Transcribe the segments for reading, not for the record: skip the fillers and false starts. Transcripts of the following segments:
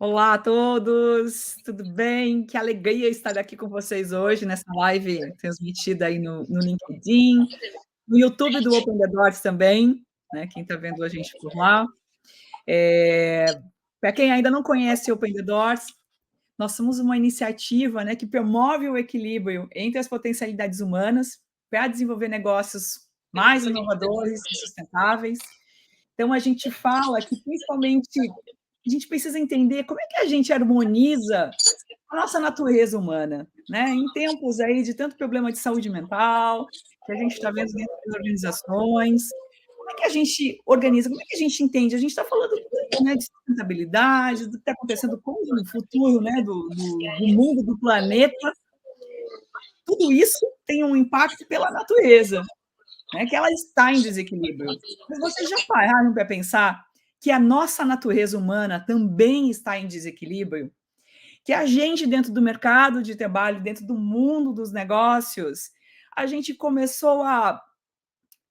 Olá a todos, tudo bem? Que alegria estar aqui com vocês hoje nessa live transmitida aí no LinkedIn, no YouTube do Open the Doors também, né? Quem está vendo a gente por lá. Para quem ainda não conhece o Open the Doors, nós somos uma iniciativa, né, que promove o equilíbrio entre as potencialidades humanas para desenvolver negócios mais inovadores e sustentáveis. Então, a gente fala que, principalmente, a gente precisa entender como é que a gente harmoniza a nossa natureza humana, né? Em tempos aí de tanto problema de saúde mental, que a gente está vendo dentro das organizações, como é que a gente organiza, como é que a gente entende? A gente está falando, né, de sustentabilidade, do que está acontecendo com o futuro, né, do mundo, do planeta. Tudo isso tem um impacto pela natureza, né, que ela está em desequilíbrio. Mas vocês já pararam para pensar que a nossa natureza humana também está em desequilíbrio? Que a gente, dentro do mercado de trabalho, dentro do mundo dos negócios, a gente começou a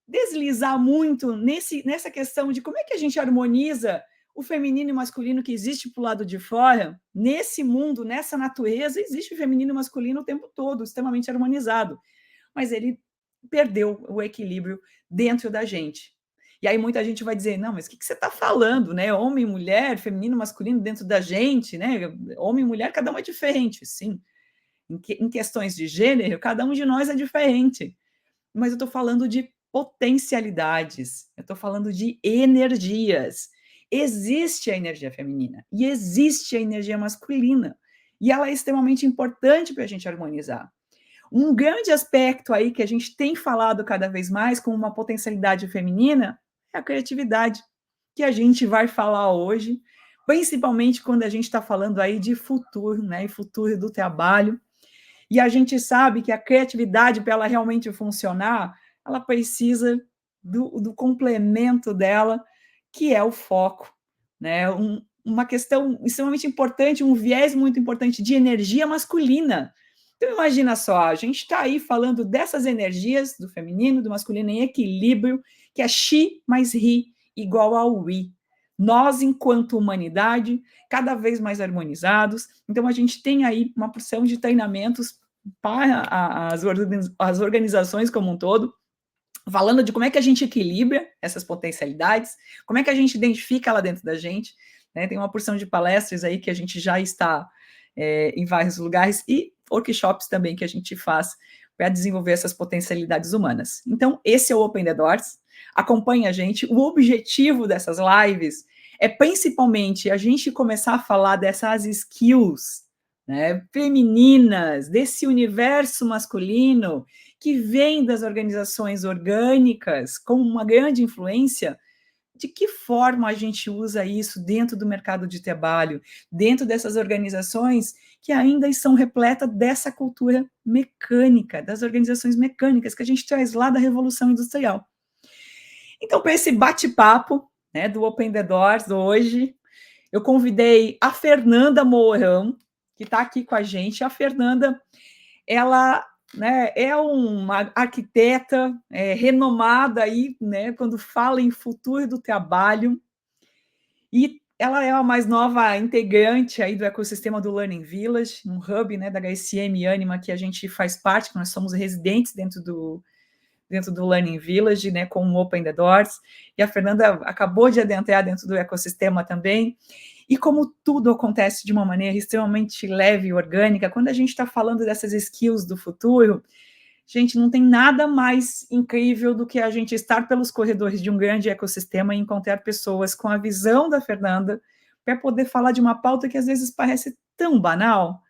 deslizar muito nessa questão de como é que a gente harmoniza o feminino e o masculino que existe para o lado de fora. Nesse mundo, nessa natureza, existe o feminino e o masculino o tempo todo, extremamente harmonizado, mas ele perdeu o equilíbrio dentro da gente. E aí muita gente vai dizer, não, mas o que você está falando, né? Homem, mulher, feminino, masculino dentro da gente, né? Homem e mulher, cada um é diferente, sim. Em questões de gênero, cada um de nós é diferente. Mas eu estou falando de potencialidades, eu estou falando de energias. Existe a energia feminina e existe a energia masculina. E ela é extremamente importante para a gente harmonizar. Um grande aspecto aí que a gente tem falado cada vez mais como uma potencialidade feminina é a criatividade, que a gente vai falar hoje, principalmente quando a gente está falando aí de futuro, né? E futuro do trabalho. E a gente sabe que a criatividade, para ela realmente funcionar, ela precisa do complemento dela, que é o foco, né? Uma questão extremamente importante, um viés muito importante de energia masculina. Então, imagina só, a gente está aí falando dessas energias, do feminino, do masculino em equilíbrio, que é Xi mais Ri igual ao Wi. Nós, enquanto humanidade, cada vez mais harmonizados. Então, a gente tem aí uma porção de treinamentos para as organizações como um todo, falando de como é que a gente equilibra essas potencialidades, como é que a gente identifica ela dentro da gente, né? Tem uma porção de palestras aí que a gente já está em vários lugares e workshops também que a gente faz para desenvolver essas potencialidades humanas. Então, esse é o Open the Doors. Acompanhe a gente. O objetivo dessas lives é principalmente a gente começar a falar dessas skills, né, femininas, desse universo masculino que vem das organizações orgânicas com uma grande influência. De que forma a gente usa isso dentro do mercado de trabalho, dentro dessas organizações que ainda são repletas dessa cultura mecânica, das organizações mecânicas que a gente traz lá da Revolução Industrial. Então, para esse bate-papo, né, do Open the Doors hoje, eu convidei a Fernanda Mourão, que está aqui com a gente. A Fernanda, ela, né, é uma arquiteta renomada aí, né, quando fala em futuro do trabalho, e ela é a mais nova integrante aí do ecossistema do Learning Village, um hub, né, da HSM e Anima, que a gente faz parte, que nós somos residentes dentro do Learning Village, né, com o Open the Doors, e a Fernanda acabou de adentrar dentro do ecossistema também. E como tudo acontece de uma maneira extremamente leve e orgânica, quando a gente está falando dessas skills do futuro, gente, não tem nada mais incrível do que a gente estar pelos corredores de um grande ecossistema e encontrar pessoas com a visão da Fernanda para poder falar de uma pauta que às vezes parece tão banal,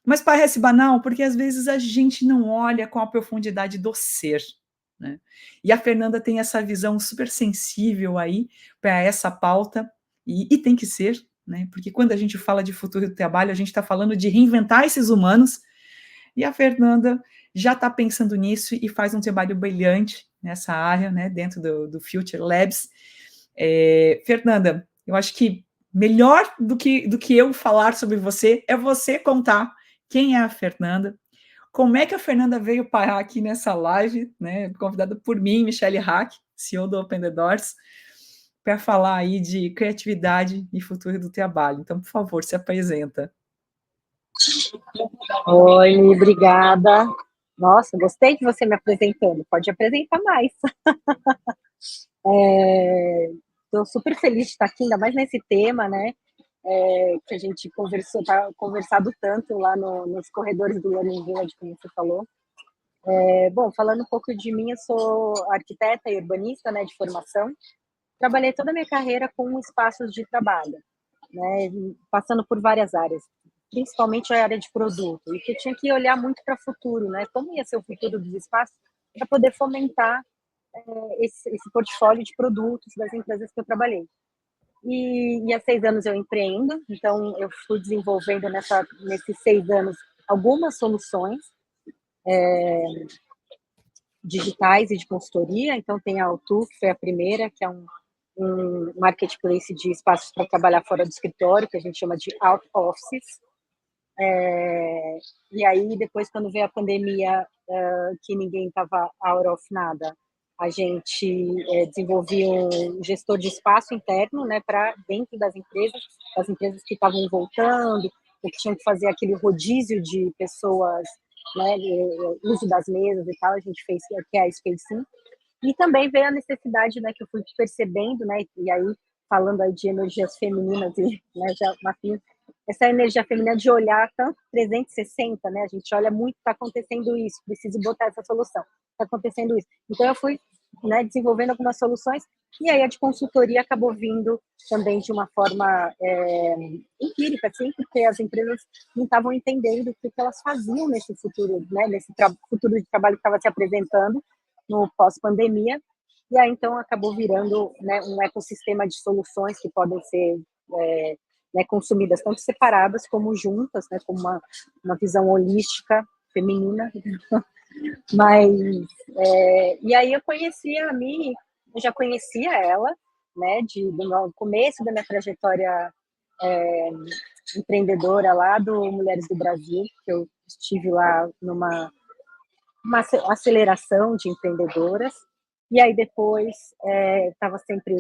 mas parece banal porque às vezes a gente não olha com a profundidade do ser, né? E a Fernanda tem essa visão super sensível aí para essa pauta, e tem que ser, né? Porque quando a gente fala de futuro do trabalho, a gente está falando de reinventar esses humanos, e a Fernanda já está pensando nisso e faz um trabalho brilhante nessa área, né? Dentro do Future Labs. Fernanda, eu acho que melhor do que eu falar sobre você é você contar quem é a Fernanda, como é que a Fernanda veio parar aqui nessa live, né, convidada por mim, Michelle Hack, CEO do Open the Doors, para falar aí de criatividade e futuro do trabalho. Então, por favor, se apresenta. Oi, obrigada. Nossa, gostei de você me apresentando. Pode apresentar mais. Estou super feliz de estar aqui, ainda mais nesse tema, né? Que a gente tá conversado tanto lá nos corredores do Learning Village, como você falou. Bom, falando um pouco de mim, eu sou arquiteta e urbanista, né, de formação. Trabalhei toda a minha carreira com espaços de trabalho, né, passando por várias áreas, principalmente a área de produto, e que eu tinha que olhar muito para o futuro, né, como ia ser o futuro dos espaços, para poder fomentar esse portfólio de produtos das empresas que eu trabalhei. E há 6 anos eu empreendo, então eu fui desenvolvendo nesses 6 anos algumas soluções digitais e de consultoria. Então tem a Altu, que foi a primeira, que é um marketplace de espaços para trabalhar fora do escritório, que a gente chama de out offices. E aí depois, quando veio a pandemia, que ninguém estava out of nada, a gente desenvolveu um gestor de espaço interno, né, para dentro das empresas que estavam voltando, ou que tinham que fazer aquele rodízio de pessoas, né, uso das mesas e tal. A gente fez, que é a Spacing. E também veio a necessidade, né, que eu fui percebendo, né, e aí falando aí de energias femininas, e, né, já, essa energia feminina de olhar tanto 360, né, a gente olha muito, está acontecendo isso, preciso botar essa solução, está acontecendo isso. Então eu fui, né, desenvolvendo algumas soluções, e aí a de consultoria acabou vindo também de uma forma empírica, assim, porque as empresas não estavam entendendo o que elas faziam nesse futuro, né, nesse futuro de trabalho que estava se apresentando no pós-pandemia, e aí então acabou virando, né, um ecossistema de soluções que podem ser né, consumidas tanto separadas como juntas, né, como uma visão holística feminina. Mas e aí eu conhecia a Mi, eu já conhecia ela, né, do começo da minha trajetória empreendedora lá do Mulheres do Brasil, que eu estive lá numa aceleração de empreendedoras, e aí depois estava sempre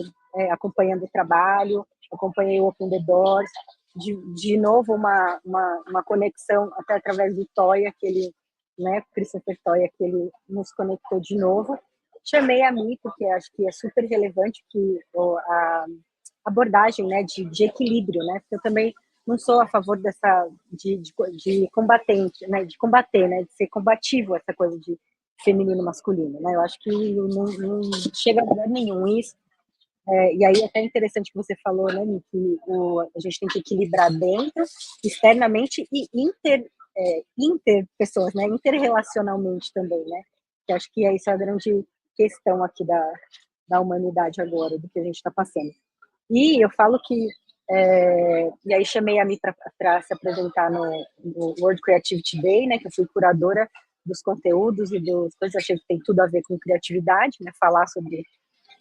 acompanhando o trabalho, acompanhei o Open the Doors, de novo uma conexão até através do Toya, que ele, né, Christopher Toya, que ele nos conectou de novo. Chamei a Mi, porque acho que é super relevante que a abordagem, né, de equilíbrio, né, porque eu também não sou a favor dessa de combatente, né, de combater, né, de ser combativo essa coisa de feminino masculino, né? Eu acho que não chega a lugar nenhum isso. E aí é até interessante que você falou, né, que a gente tem que equilibrar dentro, externamente e inter pessoas, né, interrelacionalmente também, né? Que acho que essa é a grande questão aqui da humanidade agora, do que a gente está passando. E eu falo que e aí chamei a Mi para se apresentar no World Creativity Day, né, que eu fui curadora dos conteúdos e das coisas, achei que tem tudo a ver com criatividade, né, falar sobre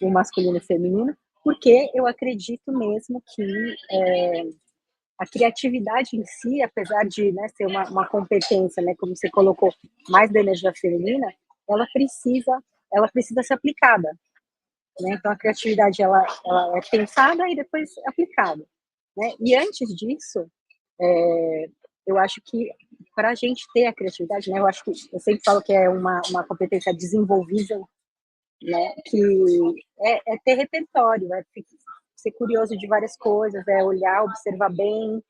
o masculino e o feminino, porque eu acredito mesmo que a criatividade em si, apesar de, né, ser uma competência, né, como você colocou, mais da energia feminina, ela precisa ser aplicada, né? Então a criatividade ela é pensada e depois aplicada, né? E antes disso, eu acho que para a gente ter a criatividade, né? Eu sempre falo que é uma competência desenvolvível, né? Que é ter repertório, ser curioso de várias coisas, olhar, observar bem,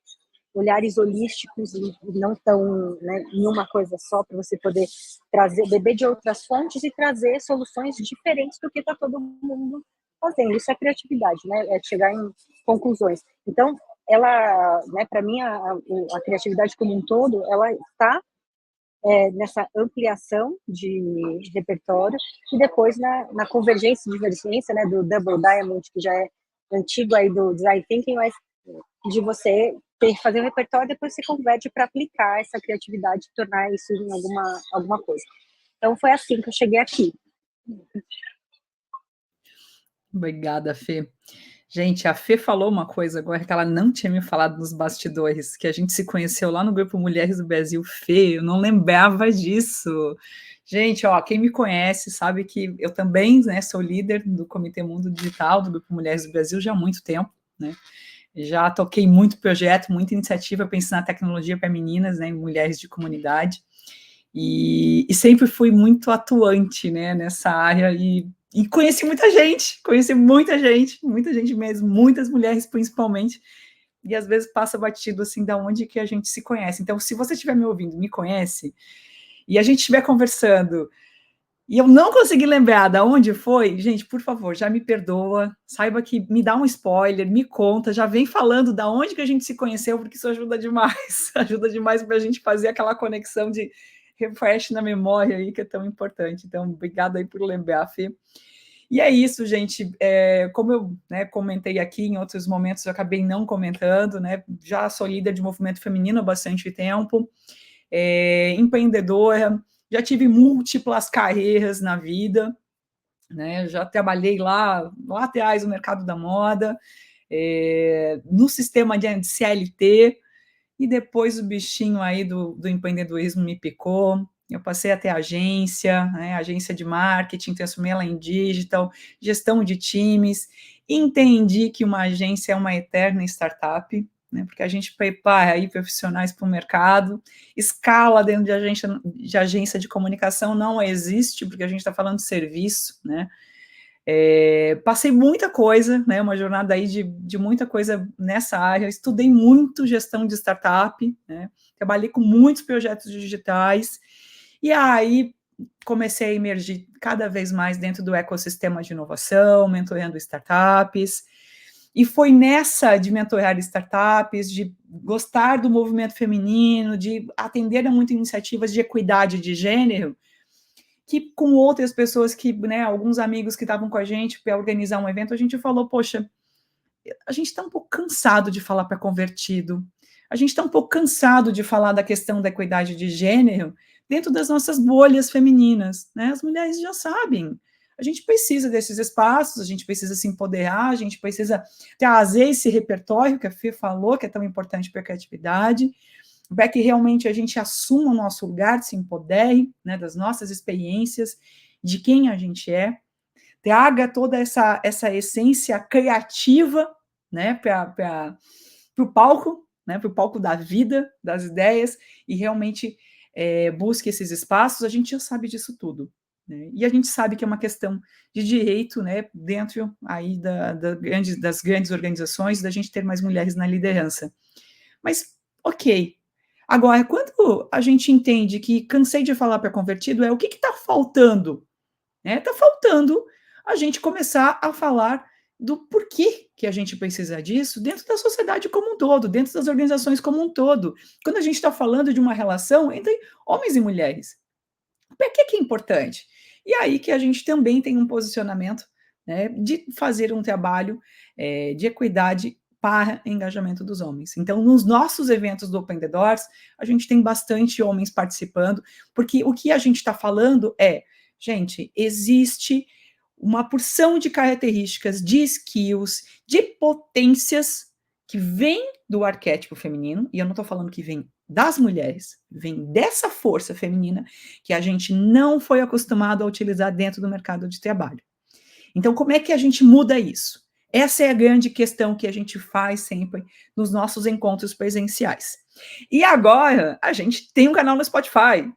olhares holísticos e não tão, né, em uma coisa só, para você poder beber de outras fontes e trazer soluções diferentes do que está todo mundo fazendo. Isso é criatividade, né? É chegar em conclusões. Então, ela, né, para mim, a criatividade como um todo, ela está nessa ampliação de repertório e depois na convergência e divergência, né, do Double Diamond, que já é antigo aí do Design Thinking, mas de você fazer um repertório e depois você converte para aplicar essa criatividade e tornar isso em alguma coisa. Então foi assim que eu cheguei aqui. Obrigada, Fê. Gente, a Fê falou uma coisa agora que ela não tinha me falado nos bastidores, que a gente se conheceu lá no grupo Mulheres do Brasil. Fê, eu não lembrava disso. Gente, ó, quem me conhece sabe que eu também, né, sou líder do Comitê Mundo Digital do grupo Mulheres do Brasil já há muito tempo, né? Já toquei muito projeto, muita iniciativa para ensinar tecnologia para meninas, né, mulheres de comunidade. E sempre fui muito atuante, né, nessa área e conheci muita gente mesmo, muitas mulheres principalmente, e às vezes passa batido assim da onde que a gente se conhece. Então, se você estiver me ouvindo, me conhece, e a gente estiver conversando, e eu não consegui lembrar da onde foi, gente, por favor, já me perdoa, saiba que me dá um spoiler, me conta, já vem falando da onde que a gente se conheceu, porque isso ajuda demais, ajuda demais para a gente fazer aquela conexão de refresh na memória aí, que é tão importante. Então, obrigada aí por lembrar, Fê. E é isso, gente. Como eu, né, comentei aqui em outros momentos, eu acabei não comentando, né? Já sou líder de movimento feminino há bastante tempo, empreendedora, já tive múltiplas carreiras na vida, né? Já trabalhei lá atrás no mercado da moda, no sistema de CLT, e depois o bichinho aí do empreendedorismo me picou. Eu passei a ter agência, né, agência de marketing, transformei ela em digital, gestão de times, entendi que uma agência é uma eterna startup, né, porque a gente prepara aí profissionais para o mercado, escala dentro de agência de comunicação não existe, porque a gente está falando de serviço, né, passei muita coisa, né, uma jornada aí de muita coisa nessa área, estudei muito gestão de startup, né, trabalhei com muitos projetos digitais, e aí comecei a emergir cada vez mais dentro do ecossistema de inovação, mentorando startups, e foi nessa de mentorar startups, de gostar do movimento feminino, de atender a muitas iniciativas de equidade de gênero, que com outras pessoas que, né, alguns amigos que estavam com a gente para organizar um evento, a gente falou, poxa, a gente está um pouco cansado de falar para convertido, a gente está um pouco cansado de falar da questão da equidade de gênero dentro das nossas bolhas femininas, né? As mulheres já sabem, a gente precisa desses espaços, a gente precisa se empoderar, a gente precisa trazer esse repertório que a Fê falou, que é tão importante para a criatividade, para que realmente a gente assuma o nosso lugar, se empodere, né, das nossas experiências, de quem a gente é, traga toda essa essência criativa, né, para o palco, né, para o palco da vida, das ideias, e realmente busque esses espaços. A gente já sabe disso tudo, né? E a gente sabe que é uma questão de direito, né, dentro aí das grandes organizações, da gente ter mais mulheres na liderança. Mas, ok. Agora, quando a gente entende que cansei de falar para convertido, o que está faltando? Está faltando a gente começar a falar do porquê que a gente precisa disso dentro da sociedade como um todo, dentro das organizações como um todo. Quando a gente está falando de uma relação entre homens e mulheres, por que é importante? E aí que a gente também tem um posicionamento, né, de fazer um trabalho de equidade para engajamento dos homens. Então, nos nossos eventos do Open the Doors, a gente tem bastante homens participando, porque o que a gente está falando gente, existe uma porção de características, de skills, de potências que vem do arquétipo feminino, e eu não estou falando que vem das mulheres, vem dessa força feminina que a gente não foi acostumado a utilizar dentro do mercado de trabalho. Então, como é que a gente muda isso? Essa é a grande questão que a gente faz sempre nos nossos encontros presenciais. E agora, a gente tem um canal no Spotify.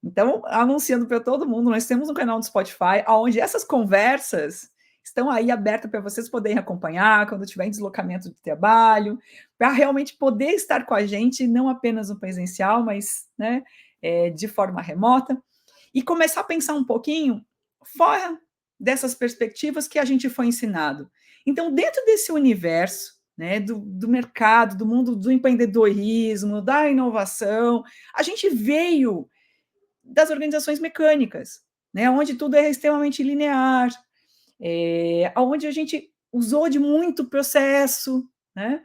Então, anunciando para todo mundo, nós temos um canal no Spotify, onde essas conversas estão aí abertas para vocês poderem acompanhar quando tiver em deslocamento de trabalho, para realmente poder estar com a gente, não apenas no presencial, mas, né, de forma remota, e começar a pensar um pouquinho fora dessas perspectivas que a gente foi ensinado. Então, dentro desse universo, né, do mercado, do mundo do empreendedorismo, da inovação, a gente veio das organizações mecânicas, né, onde tudo é extremamente linear, onde a gente usou de muito processo, né,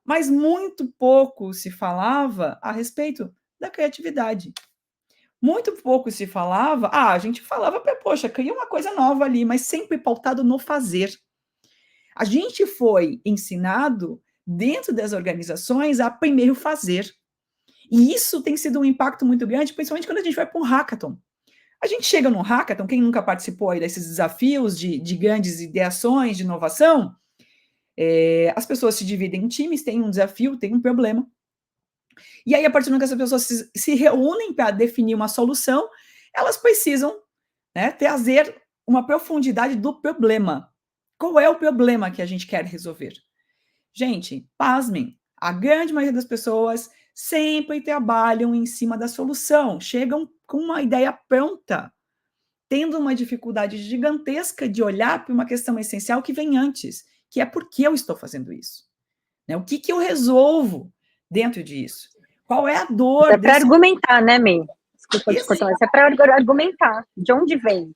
mas muito pouco se falava a respeito da criatividade. Muito pouco se falava, a gente falava para, poxa, cria uma coisa nova ali, mas sempre pautado no fazer. A gente foi ensinado, dentro das organizações, a primeiro fazer. E isso tem sido um impacto muito grande, principalmente quando a gente vai para um hackathon. A gente chega num hackathon, quem nunca participou aí desses desafios de grandes ideações, de inovação, as pessoas se dividem em times, tem um desafio, tem um problema. E aí, a partir do momento que as pessoas se reúnem para definir uma solução, elas precisam, né, trazer uma profundidade do problema. Qual é o problema que a gente quer resolver? Gente, pasmem, a grande maioria das pessoas sempre trabalham em cima da solução, chegam com uma ideia pronta, tendo uma dificuldade gigantesca de olhar para uma questão essencial que vem antes, que é por que eu estou fazendo isso? Né? O que eu resolvo dentro disso? Qual é a dor É para desse... argumentar, né, May? Desculpa te cortar, mas é para argumentar. De onde vem?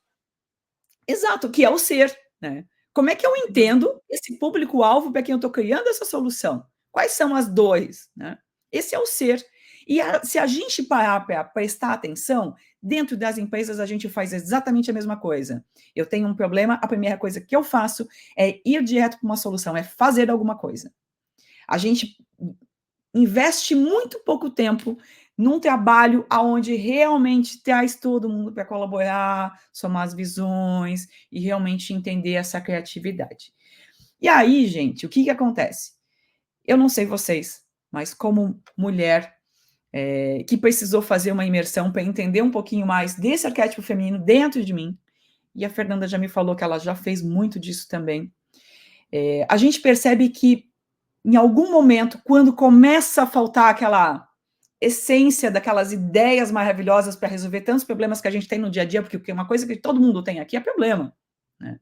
Exato, que é o ser, né? Como é que eu entendo esse público-alvo para quem eu estou criando essa solução? Quais são as dores, né? Esse é o ser. E se a gente parar para prestar atenção, dentro das empresas a gente faz exatamente a mesma coisa. Eu tenho um problema, a primeira coisa que eu faço é ir direto para uma solução, é fazer alguma coisa. A gente investe muito pouco tempo num trabalho onde realmente traz todo mundo para colaborar, somar as visões e realmente entender essa criatividade. E aí, gente, o que acontece? Eu não sei vocês, mas como mulher que precisou fazer uma imersão para entender um pouquinho mais desse arquétipo feminino dentro de mim, e a Fernanda já me falou que ela já fez muito disso também, a gente percebe que em algum momento, quando começa a faltar aquela essência daquelas ideias maravilhosas para resolver tantos problemas que a gente tem no dia a dia, porque uma coisa que todo mundo tem aqui é problema, né?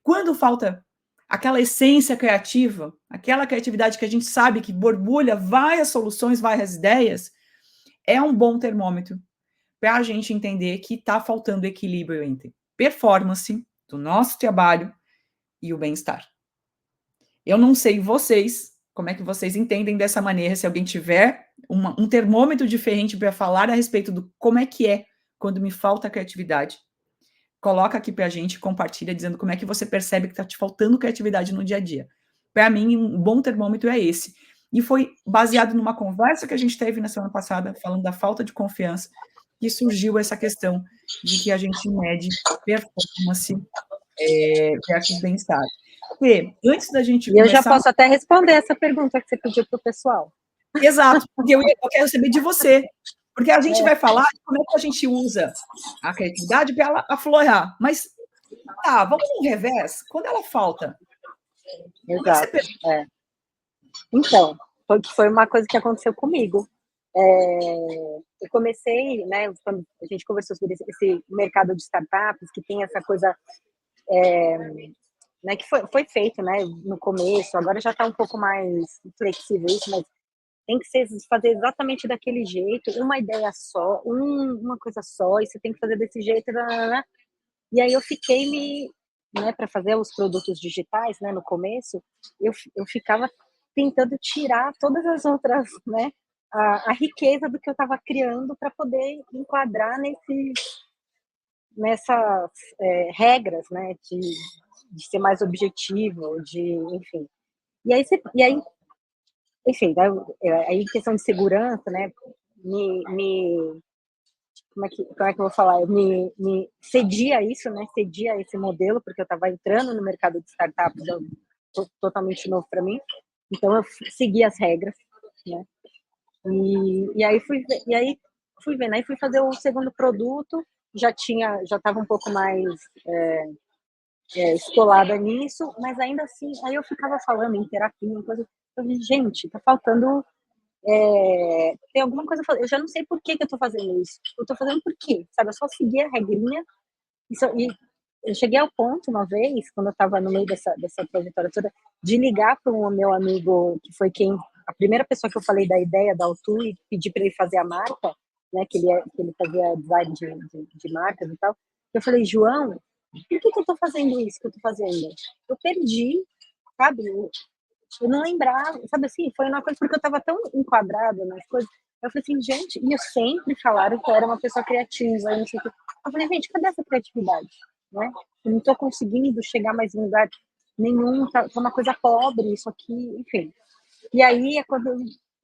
Quando falta aquela essência criativa, aquela criatividade que a gente sabe que borbulha várias soluções, várias ideias, é um bom termômetro para a gente entender que está faltando equilíbrio entre performance do nosso trabalho e o bem-estar. Eu não sei vocês, como é que vocês entendem dessa maneira, se alguém tiver um termômetro diferente para falar a respeito do como é que é quando me falta criatividade. Coloca aqui para a gente, compartilha, dizendo como é que você percebe que está te faltando criatividade no dia a dia. Para mim, um bom termômetro é esse. E foi baseado numa conversa que a gente teve na semana passada, falando da falta de confiança, que surgiu essa questão de que a gente mede performance versus bem-estar. Fê, antes da gente E eu já começar... posso até responder essa pergunta que você pediu para o pessoal. Exato, porque eu quero saber de você. Porque a gente vai falar de como é que a gente usa a criatividade para ela aflorar. Mas, tá, vamos no revés. Quando ela falta, Exato. Então, foi uma coisa que aconteceu comigo. Eu comecei, né, quando a gente conversou sobre esse mercado de startups, que tem essa coisa, né, que foi feito, né, no começo, agora já está um pouco mais flexível isso, mas tem que fazer exatamente daquele jeito, uma ideia só, uma coisa só, e você tem que fazer desse jeito, né? E aí eu fiquei né, para fazer os produtos digitais, né, no começo, eu ficava tentando tirar todas as outras, né, a riqueza do que eu estava criando para poder enquadrar nessas regras, né, de ser mais objetivo, enfim. E aí enfim, aí questão de segurança, né, como é que eu vou falar? Eu me cedia a isso, né? Cedia a esse modelo, porque eu estava entrando no mercado de startups totalmente novo para mim. Então eu segui as regras, né? E aí fui vendo, aí fui fazer o segundo produto, já estava um pouco mais escolada nisso, mas ainda assim, aí eu ficava falando em terapia, em coisa, eu falei, gente, tá faltando tem alguma coisa, eu já não sei por que eu tô fazendo isso. Eu tô fazendo por quê? Sabe? Eu só segui a regrinha e eu cheguei ao ponto uma vez, quando eu tava no meio dessa trajetória toda, de ligar para um meu amigo, que foi a primeira pessoa que eu falei da ideia da Altu e pedi para ele fazer a marca, né? Que ele fazia design de marcas e tal. Eu falei, João, por que eu tô fazendo isso que eu tô fazendo? Eu perdi, sabe? Eu não lembrava, sabe assim, foi uma coisa porque eu estava tão enquadrada nas coisas. Eu falei assim, gente, e eu sempre falaram que eu era uma pessoa criativa, não sei o que. Eu falei, gente, cadê essa criatividade? Né? Eu não estou conseguindo chegar mais em lugar. nenhum, tá uma coisa pobre isso aqui, enfim. E aí é quando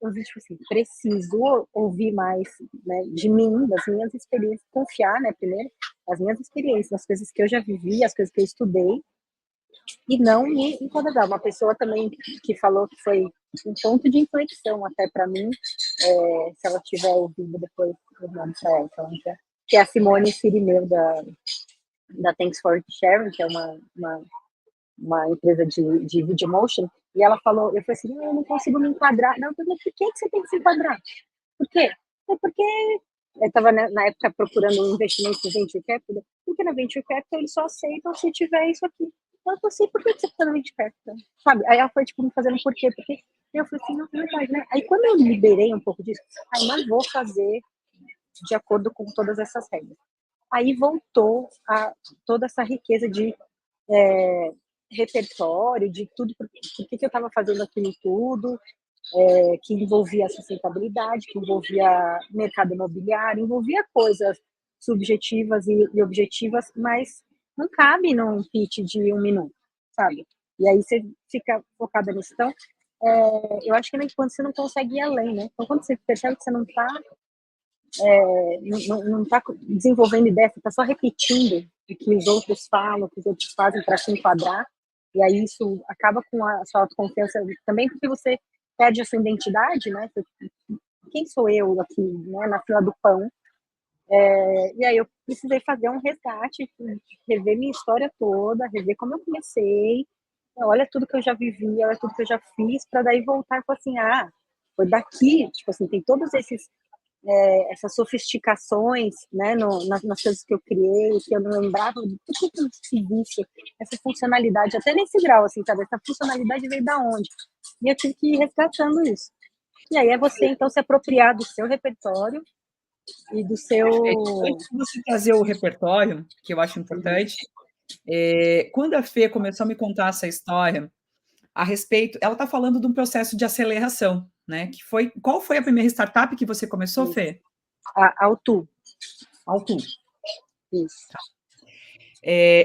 eu vi, tipo assim, preciso ouvir mais, né, de mim, das minhas experiências, confiar, né, primeiro, nas minhas experiências, nas coisas que eu já vivi, as coisas que eu estudei, e não me incomodar. Uma pessoa também que falou que foi um ponto de inflexão até para mim, se ela tiver ouvido depois, eu mando para ela, que é a Simone Sirineu, da Thanks for Sharing, que é uma empresa de video motion, e ela falou, eu falei assim, eu não consigo me enquadrar. Não, mas por que você tem que se enquadrar? Por quê? É porque eu estava na época procurando um investimento em Venture Capital, porque na Venture Capital eles só aceitam se tiver isso aqui. Eu falei assim, por que você está no Venture Capital? Sabe? Aí ela foi, tipo, me fazendo por quê? Porque eu falei assim, não, é verdade, né? Aí quando eu liberei um pouco disso, aí não vou fazer de acordo com todas essas regras. Aí voltou a toda essa riqueza de repertório, de tudo, por que eu estava fazendo aquilo tudo, que envolvia a sustentabilidade, que envolvia mercado imobiliário, envolvia coisas subjetivas e objetivas, mas não cabe num pitch de 1 minuto, sabe? E aí você fica focada nisso. Então, eu acho que quando você não consegue ir além, né? Então, quando você percebe que você não está não está desenvolvendo ideia, você está só repetindo o que os outros falam, o que os outros fazem para se enquadrar, e aí isso acaba com a sua autoconfiança também, porque você perde a sua identidade, né? Quem sou eu aqui, né, na fila do pão? E aí eu precisei fazer um resgate, rever minha história toda, rever como eu comecei, olha tudo que eu já vivi, olha tudo que eu já fiz, para daí voltar e falar assim, foi daqui, tipo assim, tem todos essas sofisticações, né, nas coisas que eu criei, que eu não lembrava, por que eu fiz isso? Essa funcionalidade, até nesse grau, assim, sabe? Essa funcionalidade veio da onde? E eu tive que ir resgatando isso. E aí é você, então, se apropriar do seu repertório e do seu... Antes de você trazer o repertório, que eu acho importante, quando a Fê começou a me contar essa história, a respeito, ela está falando de um processo de aceleração, né? Qual foi a primeira startup que você começou, Fê? A Autu. Autu. Isso.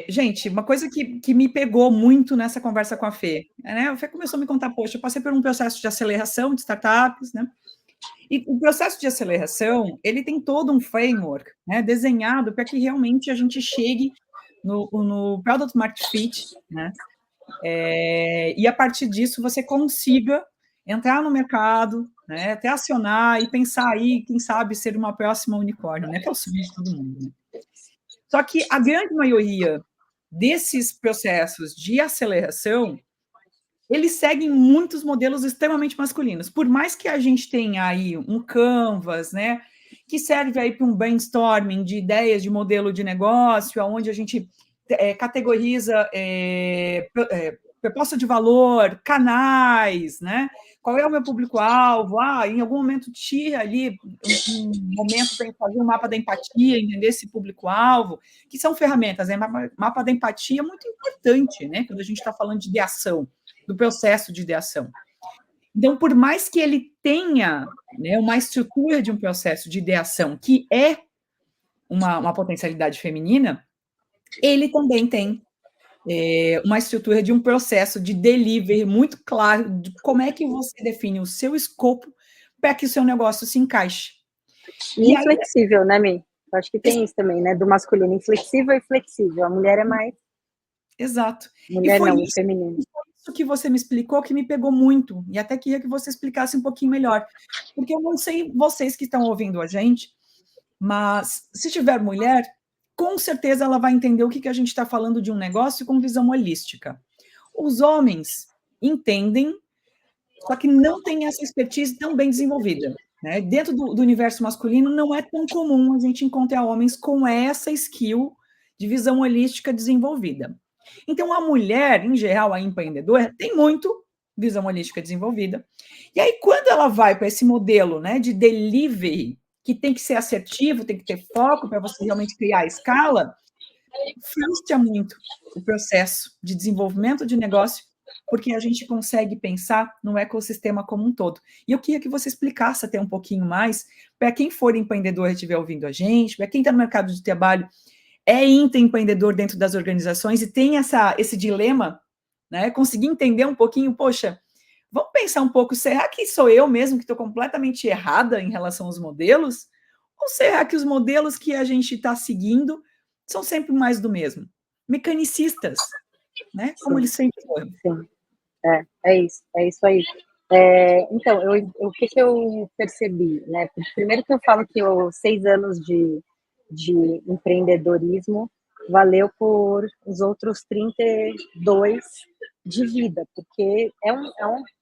Gente, uma coisa que me pegou muito nessa conversa com a Fê, né? A Fê começou a me contar, poxa, eu passei por um processo de aceleração de startups, né? E o processo de aceleração, ele tem todo um framework, né, desenhado para que realmente a gente chegue no Product Market Fit, né? E a partir disso você consiga entrar no mercado, né, até acionar e pensar aí, quem sabe, ser uma próxima unicórnio, né? Que é o sonho de todo mundo, né? Só que a grande maioria desses processos de aceleração, eles seguem muitos modelos extremamente masculinos. Por mais que a gente tenha aí um canvas, né, que serve aí para um brainstorming de ideias de modelo de negócio, onde a gente categoriza proposta de valor, canais, né? Qual é o meu público-alvo? Em algum momento tira ali um momento para fazer um mapa da empatia, entender esse público-alvo, que são ferramentas, né? Mapa da empatia é muito importante, né? Quando a gente está falando de ideação, do processo de ideação. Então, por mais que ele tenha, né, uma estrutura de um processo de ideação que é uma potencialidade feminina, ele também tem uma estrutura de um processo de delivery muito claro de como é que você define o seu escopo para que o seu negócio se encaixe. E inflexível, né, Mi? Eu acho que tem isso também, né, do masculino, inflexível e flexível. A mulher é mais... Exato. Mulher não, o feminino. Isso que você me explicou que me pegou muito, e até queria que você explicasse um pouquinho melhor, porque eu não sei vocês que estão ouvindo a gente, mas se tiver mulher, com certeza ela vai entender o que a gente está falando de um negócio com visão holística. Os homens entendem, só que não têm essa expertise tão bem desenvolvida, né? Dentro do universo masculino, não é tão comum a gente encontrar homens com essa skill de visão holística desenvolvida. Então, a mulher, em geral, a empreendedora, tem muito visão holística desenvolvida. E aí, quando ela vai para esse modelo, né, de delivery, que tem que ser assertivo, tem que ter foco para você realmente criar a escala, frustra muito o processo de desenvolvimento de negócio, porque a gente consegue pensar no ecossistema como um todo. E eu queria que você explicasse até um pouquinho mais, para quem for empreendedor e estiver ouvindo a gente, para quem está no mercado de trabalho, é intraempreendedor dentro das organizações e tem esse dilema né? Conseguir entender um pouquinho, poxa, vamos pensar um pouco, será que sou eu mesmo que estou completamente errada em relação aos modelos? Ou será que os modelos que a gente está seguindo são sempre mais do mesmo? Mecanicistas, né? Como Sim, eles sempre foram. sim. É isso aí. Então, o que eu percebi, né? Primeiro que eu falo que os 6 anos de empreendedorismo valeu por os outros 32 de vida, porque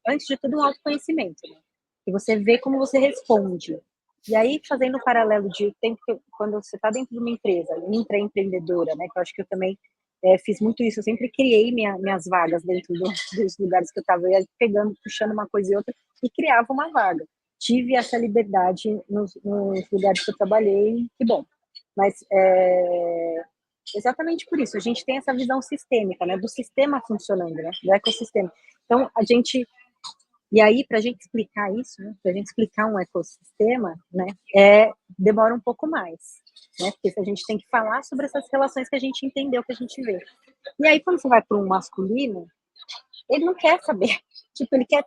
antes de tudo, um autoconhecimento, né? E você vê como você responde. E aí, fazendo o paralelo de tempo quando você está dentro de uma empresa, intraempreendedora, né? Que eu acho que eu também fiz muito isso, eu sempre criei minhas vagas dentro dos lugares que eu estava, ia pegando, puxando uma coisa e outra, e criava uma vaga. Tive essa liberdade nos lugares que eu trabalhei, que bom. Mas exatamente por isso, a gente tem essa visão sistêmica, né, do sistema funcionando, né, do ecossistema. Então, e aí, para a gente explicar isso, né, para a gente explicar um ecossistema, né, demora um pouco mais, né, porque a gente tem que falar sobre essas relações que a gente entendeu, que a gente vê. E aí, quando você vai para um masculino, ele não quer saber. Tipo, ele quer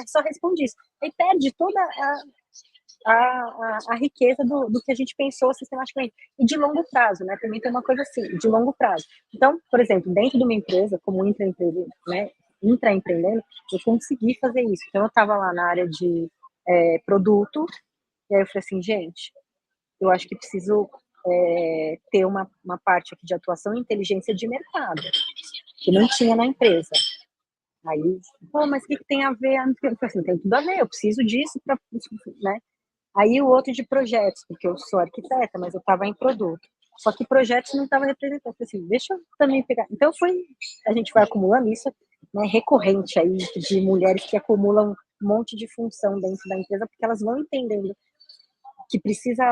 só responde isso. Aí perde toda a riqueza do que a gente pensou sistematicamente. E de longo prazo, né? Também tem uma coisa assim, de longo prazo. Então, por exemplo, dentro de uma empresa, como intraempreendendo, né? Intraempreendendo, eu consegui fazer isso. Então, eu estava lá na área de produto, e aí eu falei assim, gente, eu acho que preciso ter uma parte aqui de atuação em inteligência de mercado, que não tinha na empresa. Aí, pô, mas o que tem a ver? Eu falei assim, tem tudo a ver, eu preciso disso para, né? Aí o outro de projetos, porque eu sou arquiteta, mas eu estava em produto. Só que projetos não estava representando. Eu falei assim, deixa eu também pegar. Então a gente vai acumulando isso, né, recorrente aí de mulheres que acumulam um monte de função dentro da empresa, porque elas vão entendendo que precisa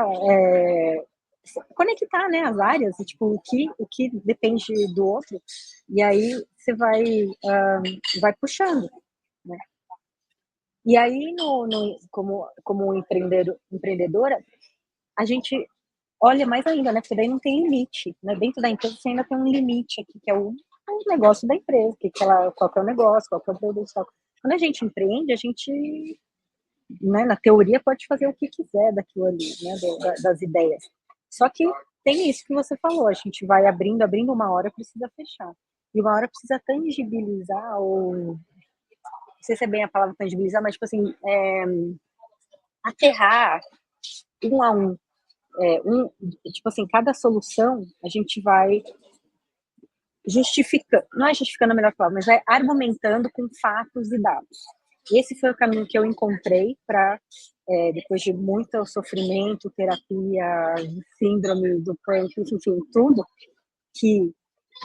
conectar, né, as áreas, e, tipo, o que depende do outro, e aí você vai puxando, né? E aí, como empreendedora, a gente olha mais ainda, né? Porque daí não tem limite, né? Dentro da empresa você ainda tem um limite aqui, que é o negócio da empresa, qual que é o negócio, qual que é o produto. Quando a gente empreende, a gente, né, na teoria, pode fazer o que quiser daquilo ali, né? Das ideias. Só que tem isso que você falou, a gente vai abrindo, uma hora precisa fechar. E uma hora precisa tangibilizar, ou não sei se é bem a palavra tangibilizar, mas tipo assim, aterrar um a um. Tipo assim, cada solução a gente vai justificando, não é justificando a melhor palavra, mas vai argumentando com fatos e dados. Esse foi o caminho que eu encontrei para, depois de muito sofrimento, terapia, síndrome do pânico, enfim, tudo,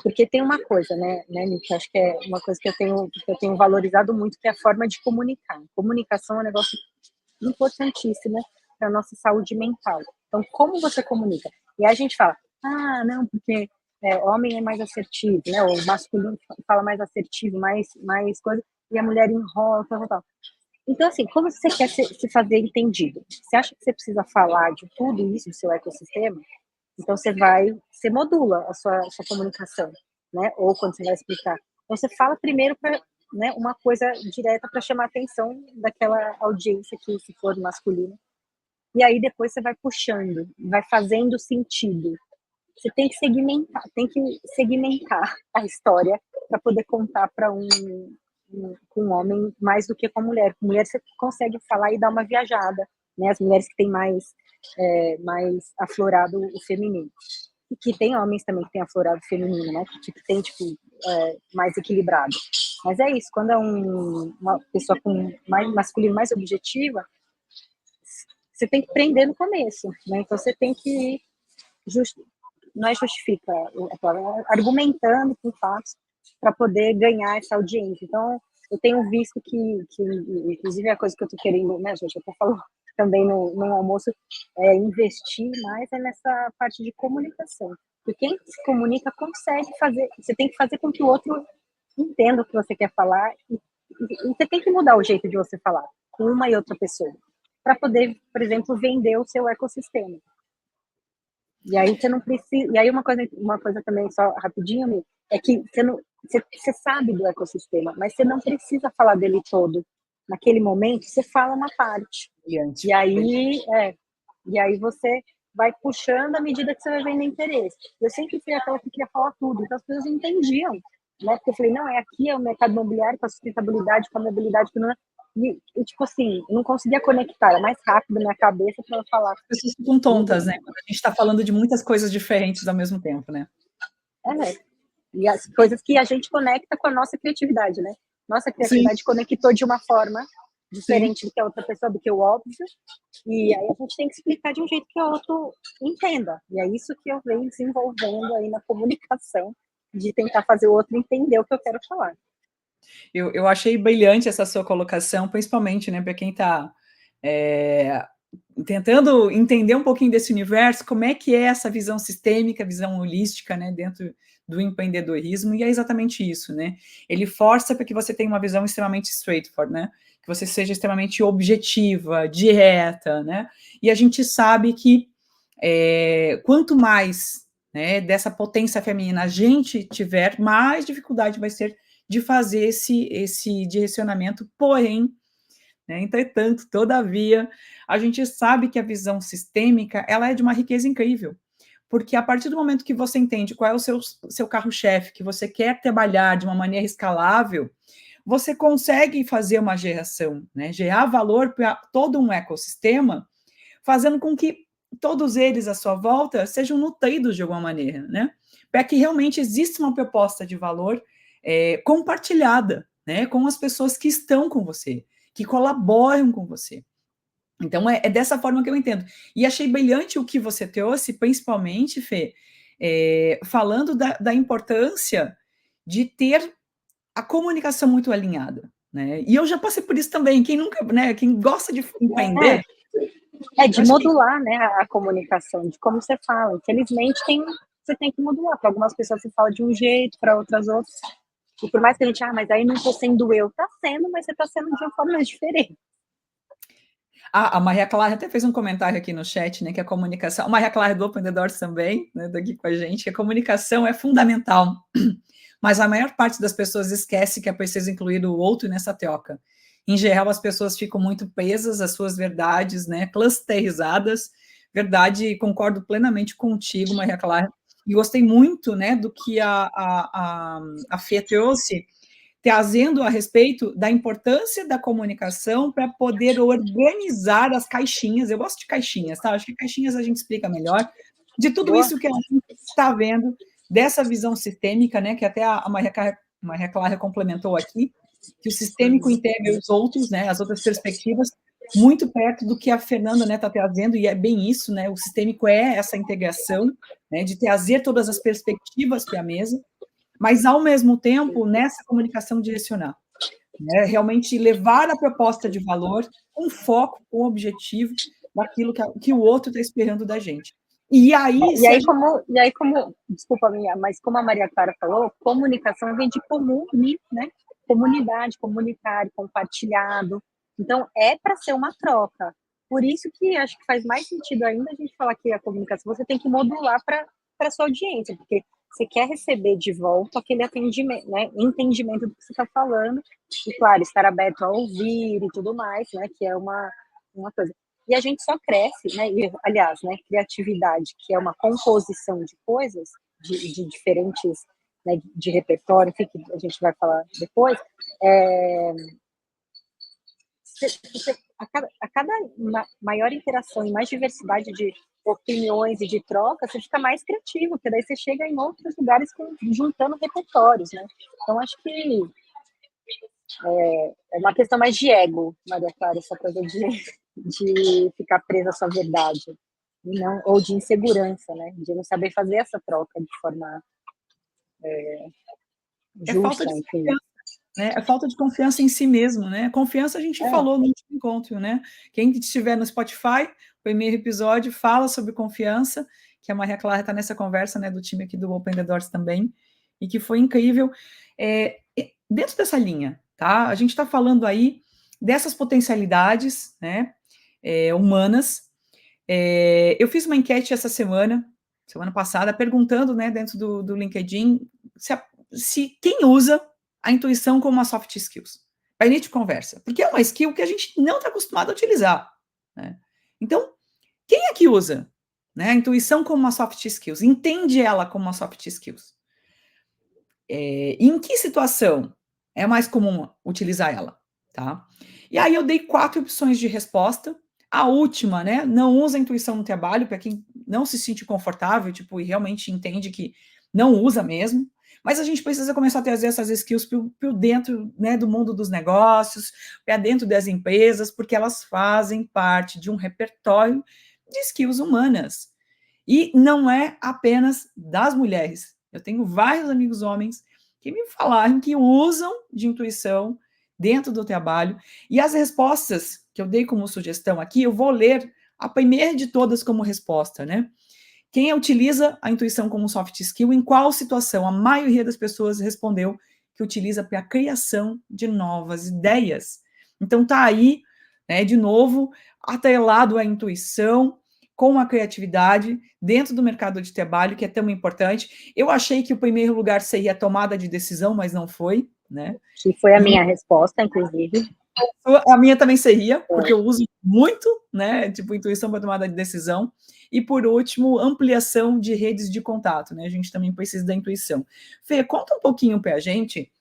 porque tem uma coisa, né, Nick, acho que é uma coisa que eu tenho valorizado muito, que é a forma de comunicar. Comunicação é um negócio importantíssimo para a nossa saúde mental. Então, como você comunica? E aí a gente fala, não, porque homem é mais assertivo, né? O masculino fala mais assertivo, mais coisa, e a mulher enrola, tal, tal. Então, assim, como você quer se fazer entendido? Você acha que você precisa falar de tudo isso do seu ecossistema? Então, você modula a sua comunicação, né? Ou quando você vai explicar. Então, você fala primeiro para, né, uma coisa direta para chamar a atenção daquela audiência que, se for masculina. E aí, depois você vai puxando, vai fazendo sentido. Você tem que segmentar a história para poder contar para com um homem mais do que com a mulher. Com mulher você consegue falar e dar uma viajada, né? As mulheres que têm mais aflorado o feminino. E que tem homens também que têm aflorado o feminino, né? Que tem, tipo, mais equilibrado. Mas é isso, quando é uma pessoa com mais masculino, mais objetiva, você tem que prender no começo, né? Então você tem que ir não é justifica, argumentando com fatos para poder ganhar essa audiência. Então, eu tenho visto que inclusive a coisa que eu estou querendo, né, gente, eu estou falando também no almoço, investir mais nessa parte de comunicação. Porque quem se comunica consegue fazer, você tem que fazer com que o outro entenda o que você quer falar e você tem que mudar o jeito de você falar com uma e outra pessoa para poder, por exemplo, vender o seu ecossistema. E aí você não precisa. E aí uma coisa também, só rapidinho, é que você sabe do ecossistema, mas você não precisa falar dele todo. Naquele momento, você fala uma parte. Brilhante. E aí, e aí você vai puxando à medida que você vai vendo interesse. Eu sempre fui aquela que queria falar tudo, então as pessoas entendiam, né? Porque eu falei, não, aqui é o mercado imobiliário com a sustentabilidade, com a mobilidade, que não é... tipo assim, eu não conseguia conectar, era mais rápido na minha cabeça para eu falar. As pessoas ficam tontas, né? Quando a gente está falando de muitas coisas diferentes ao mesmo tempo, né? E as coisas que a gente conecta com a nossa criatividade, né? Nossa criatividade Sim. conectou de uma forma diferente Sim. do que a outra pessoa, do que o óbvio, e aí a gente tem que explicar de um jeito que o outro entenda. E é isso que eu venho desenvolvendo aí na comunicação, de tentar fazer o outro entender o que eu quero falar. Eu achei brilhante essa sua colocação, principalmente, né, para quem está tentando entender um pouquinho desse universo, como é que é essa visão sistêmica, visão holística, né, dentro do empreendedorismo, e é exatamente isso, né? Ele força para que você tenha uma visão extremamente straightforward, né? Que você seja extremamente objetiva, direta, né? E a gente sabe que quanto mais, né, dessa potência feminina a gente tiver, mais dificuldade vai ser de fazer esse direcionamento, porém, né, entretanto, todavia, a gente sabe que a visão sistêmica, ela é de uma riqueza incrível, porque a partir do momento que você entende qual é o seu carro-chefe, que você quer trabalhar de uma maneira escalável, você consegue fazer uma geração, né, gerar valor para todo um ecossistema, fazendo com que todos eles à sua volta sejam nutridos de alguma maneira, né, para que realmente exista uma proposta de valor compartilhada, né, com as pessoas que estão com você, que colaboram com você. Então, é dessa forma que eu entendo. E achei brilhante o que você trouxe, principalmente, Fê, falando da importância de ter a comunicação muito alinhada, né? E eu já passei por isso também. Quem nunca, né? Quem gosta de empreender, De modular, né, a comunicação, de como você fala. Infelizmente, você tem que modular. Para algumas pessoas você fala de um jeito, para outras outras. E por mais que a gente, mas aí não estou sendo eu, tá sendo, mas você está sendo de uma forma diferente. A Maria Clara até fez um comentário aqui no chat, né, que a comunicação, a Maria Clara do Open the Doors também, né, daqui com a gente, que a comunicação é fundamental, mas a maior parte das pessoas esquece que é preciso incluir o outro nessa troca. Em geral, as pessoas ficam muito presas às suas verdades, né, clusterizadas, verdade, concordo plenamente contigo, Maria Clara, e gostei muito, né, do que a Fê trouxe, trazendo a respeito da importância da comunicação para poder organizar as caixinhas. Eu gosto de caixinhas, tá? Acho que caixinhas a gente explica melhor. De tudo isso que a gente está vendo, dessa visão sistêmica, né? Que até a Maria Clara complementou aqui, que o sistêmico integra os outros, né? As outras perspectivas, muito perto do que a Fernanda, né, está trazendo, e é bem isso, né? O sistêmico é essa integração, né? De trazer todas as perspectivas para a mesa, mas, ao mesmo tempo, nessa comunicação direcionar, né? Realmente levar a proposta de valor com foco, com objetivo, daquilo que o outro está esperando da gente. E aí, Desculpa, mas como a Maria Clara falou, comunicação vem de comum, né? Comunidade, comunitário, compartilhado. Então, é para ser uma troca. Por isso que acho que faz mais sentido ainda a gente falar que a comunicação você tem que modular para a sua audiência, porque você quer receber de volta aquele atendimento, né, entendimento do que você está falando, e claro, estar aberto a ouvir e tudo mais, né, que é uma coisa. E a gente só cresce, né, e, aliás, né, criatividade, que é uma composição de coisas, de diferentes, né, de repertório, enfim, que a gente vai falar depois, a cada maior interação e mais diversidade de opiniões e de troca, você fica mais criativo, porque daí você chega em outros lugares juntando repertórios, né? Então, acho que é uma questão mais de ego, Maria Clara, essa coisa de ficar presa à sua verdade, ou de insegurança, né? De não saber fazer essa troca de forma justa, falta de enfim. né? É falta de confiança em si mesmo, né? Confiança a gente falou no último encontro, né? Quem estiver no Spotify, o primeiro episódio fala sobre confiança, que a Maria Clara está nessa conversa, né, do time aqui do Open the Doors também, e que foi incrível. Dentro dessa linha, tá? A gente está falando aí dessas potencialidades, né, humanas. Eu fiz uma enquete essa semana passada, perguntando, né, dentro do LinkedIn, se quem usa a intuição como uma soft skills. Para início de conversa. Porque é uma skill que a gente não está acostumado a utilizar. Né? Então, quem é que usa, né, a intuição como uma soft skills? Entende ela como uma soft skills? Em que situação é mais comum utilizar ela? Tá? E aí eu dei 4 opções de resposta. A última, né, não usa a intuição no trabalho, para quem não se sente confortável, tipo, e realmente entende que não usa mesmo. Mas a gente precisa começar a trazer essas skills para dentro, né, do mundo dos negócios, para dentro das empresas, porque elas fazem parte de um repertório de skills humanas. E não é apenas das mulheres. Eu tenho vários amigos homens que me falaram que usam de intuição dentro do trabalho. E as respostas que eu dei como sugestão aqui, eu vou ler a primeira de todas como resposta, né? Quem utiliza a intuição como soft skill, em qual situação? A maioria das pessoas respondeu que utiliza para a criação de novas ideias. Então tá aí, né, de novo, atrelado à intuição com a criatividade dentro do mercado de trabalho, que é tão importante. Eu achei que o primeiro lugar seria a tomada de decisão, mas não foi, né? Que foi a minha resposta, inclusive. A minha também seria, porque eu uso muito, né, tipo, intuição para tomada de decisão. E, por último, ampliação de redes de contato, né? A gente também precisa da intuição. Fê, conta um pouquinho para a gente,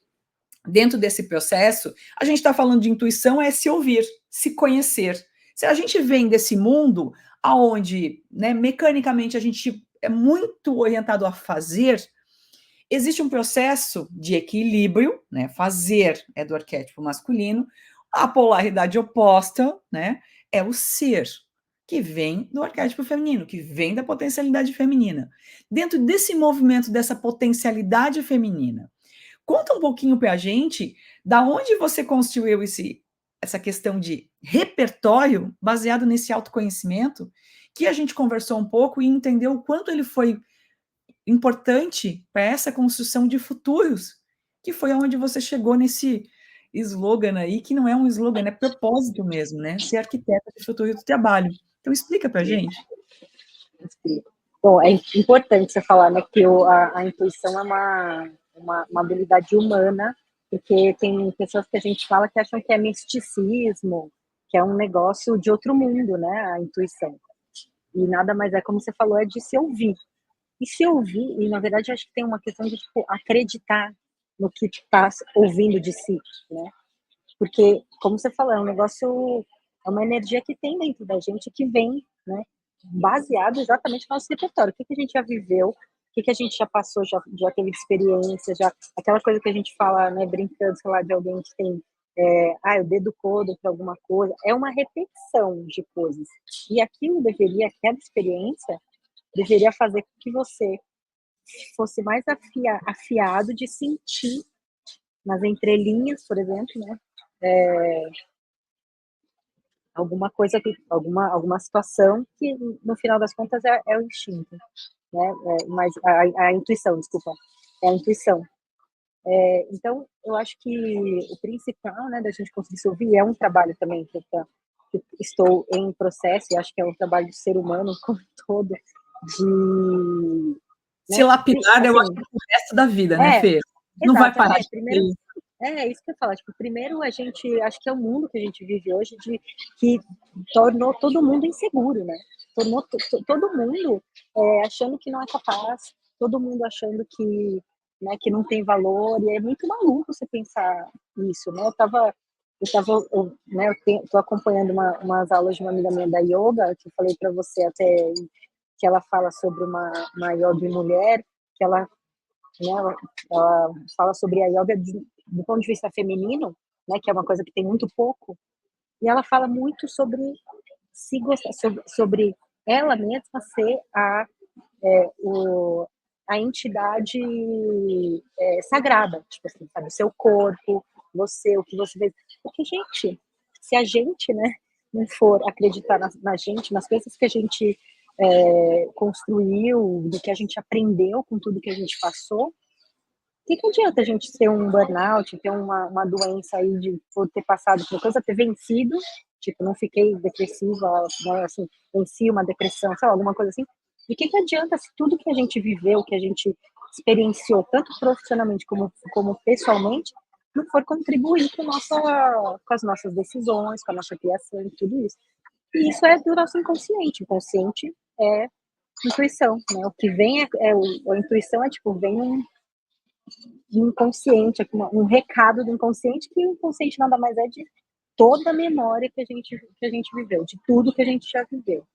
dentro desse processo, a gente está falando de intuição, é se ouvir, se conhecer. Se a gente vem desse mundo onde, né, mecanicamente, a gente é muito orientado a fazer, existe um processo de equilíbrio, né? Fazer é do arquétipo masculino, a polaridade oposta, né, é o ser, que vem do arquétipo feminino, que vem da potencialidade feminina. Dentro desse movimento, dessa potencialidade feminina, conta um pouquinho para a gente da onde você construiu essa questão de repertório baseado nesse autoconhecimento, que a gente conversou um pouco e entendeu o quanto ele foi importante para essa construção de futuros, que foi aonde você chegou nesse slogan aí, que não é um slogan, é propósito mesmo, né? Ser arquiteta de futuro do trabalho. Então explica para a gente. Bom, é importante você falar, né, que a intuição é uma habilidade humana, porque tem pessoas que a gente fala que acham que é misticismo, que é um negócio de outro mundo, né, a intuição. E nada mais é, como você falou, é de se ouvir. E se ouvir, e na verdade acho que tem uma questão de tipo, acreditar no que está ouvindo de si, né? Porque, como você falou, é um negócio, é uma energia que tem dentro da gente, que vem, né, baseado exatamente no nosso repertório. O que a gente já viveu, o que a gente já passou, já teve experiência, já aquela coisa que a gente fala, né, brincando, sei lá, de alguém que tem o dedo podre para alguma coisa, é uma repetição de coisas. E aquilo deveria, aquela experiência, deveria fazer com que você fosse mais afiado de sentir nas entrelinhas, por exemplo, né, alguma coisa, alguma situação que, no final das contas, é o instinto, né? Mas a intuição, desculpa, é a intuição. Então, eu acho que o principal, né, da gente conseguir se ouvir é um trabalho também que estou em processo, e acho que é um trabalho do ser humano como um todo, de... Se Né, lapidar, eu acho assim, que é o resto da vida, né, Fê? Não vai exato, parar de primeiro, ter. isso que eu ia falar, tipo, primeiro a gente, acho que é o mundo que a gente vive hoje que tornou todo mundo inseguro, né? Tornou todo mundo achando que não é capaz, todo mundo achando que, né, que não tem valor, e é muito maluco você pensar isso, né? Tô acompanhando umas aulas de uma amiga minha da yoga, que eu falei para você até, que ela fala sobre uma yoga mulher, que ela, né, ela fala sobre a yoga do ponto de vista feminino, né, que é uma coisa que tem muito pouco, e ela fala muito sobre se gostar, sobre ela mesma ser a entidade sagrada, tipo assim, sabe, o seu corpo, você, o que você vê. Porque, gente, se a gente, né, não for acreditar na gente, nas coisas que a gente construiu, do que a gente aprendeu com tudo que a gente passou, que adianta a gente ter um burnout, ter uma doença aí por ter passado por coisa, ter vencido, tipo, não fiquei depressiva, né, assim, venci uma depressão, sei lá, alguma coisa assim. E que adianta se tudo que a gente viveu, que a gente experienciou, tanto profissionalmente como pessoalmente, não for contribuir com as nossas decisões, com a nossa criação e tudo isso. E isso é do nosso inconsciente. O inconsciente é intuição, né? O que vem a intuição é tipo, vem de inconsciente, um recado do inconsciente, que o inconsciente nada mais é de toda a memória que a gente viveu, de tudo que a gente já viveu.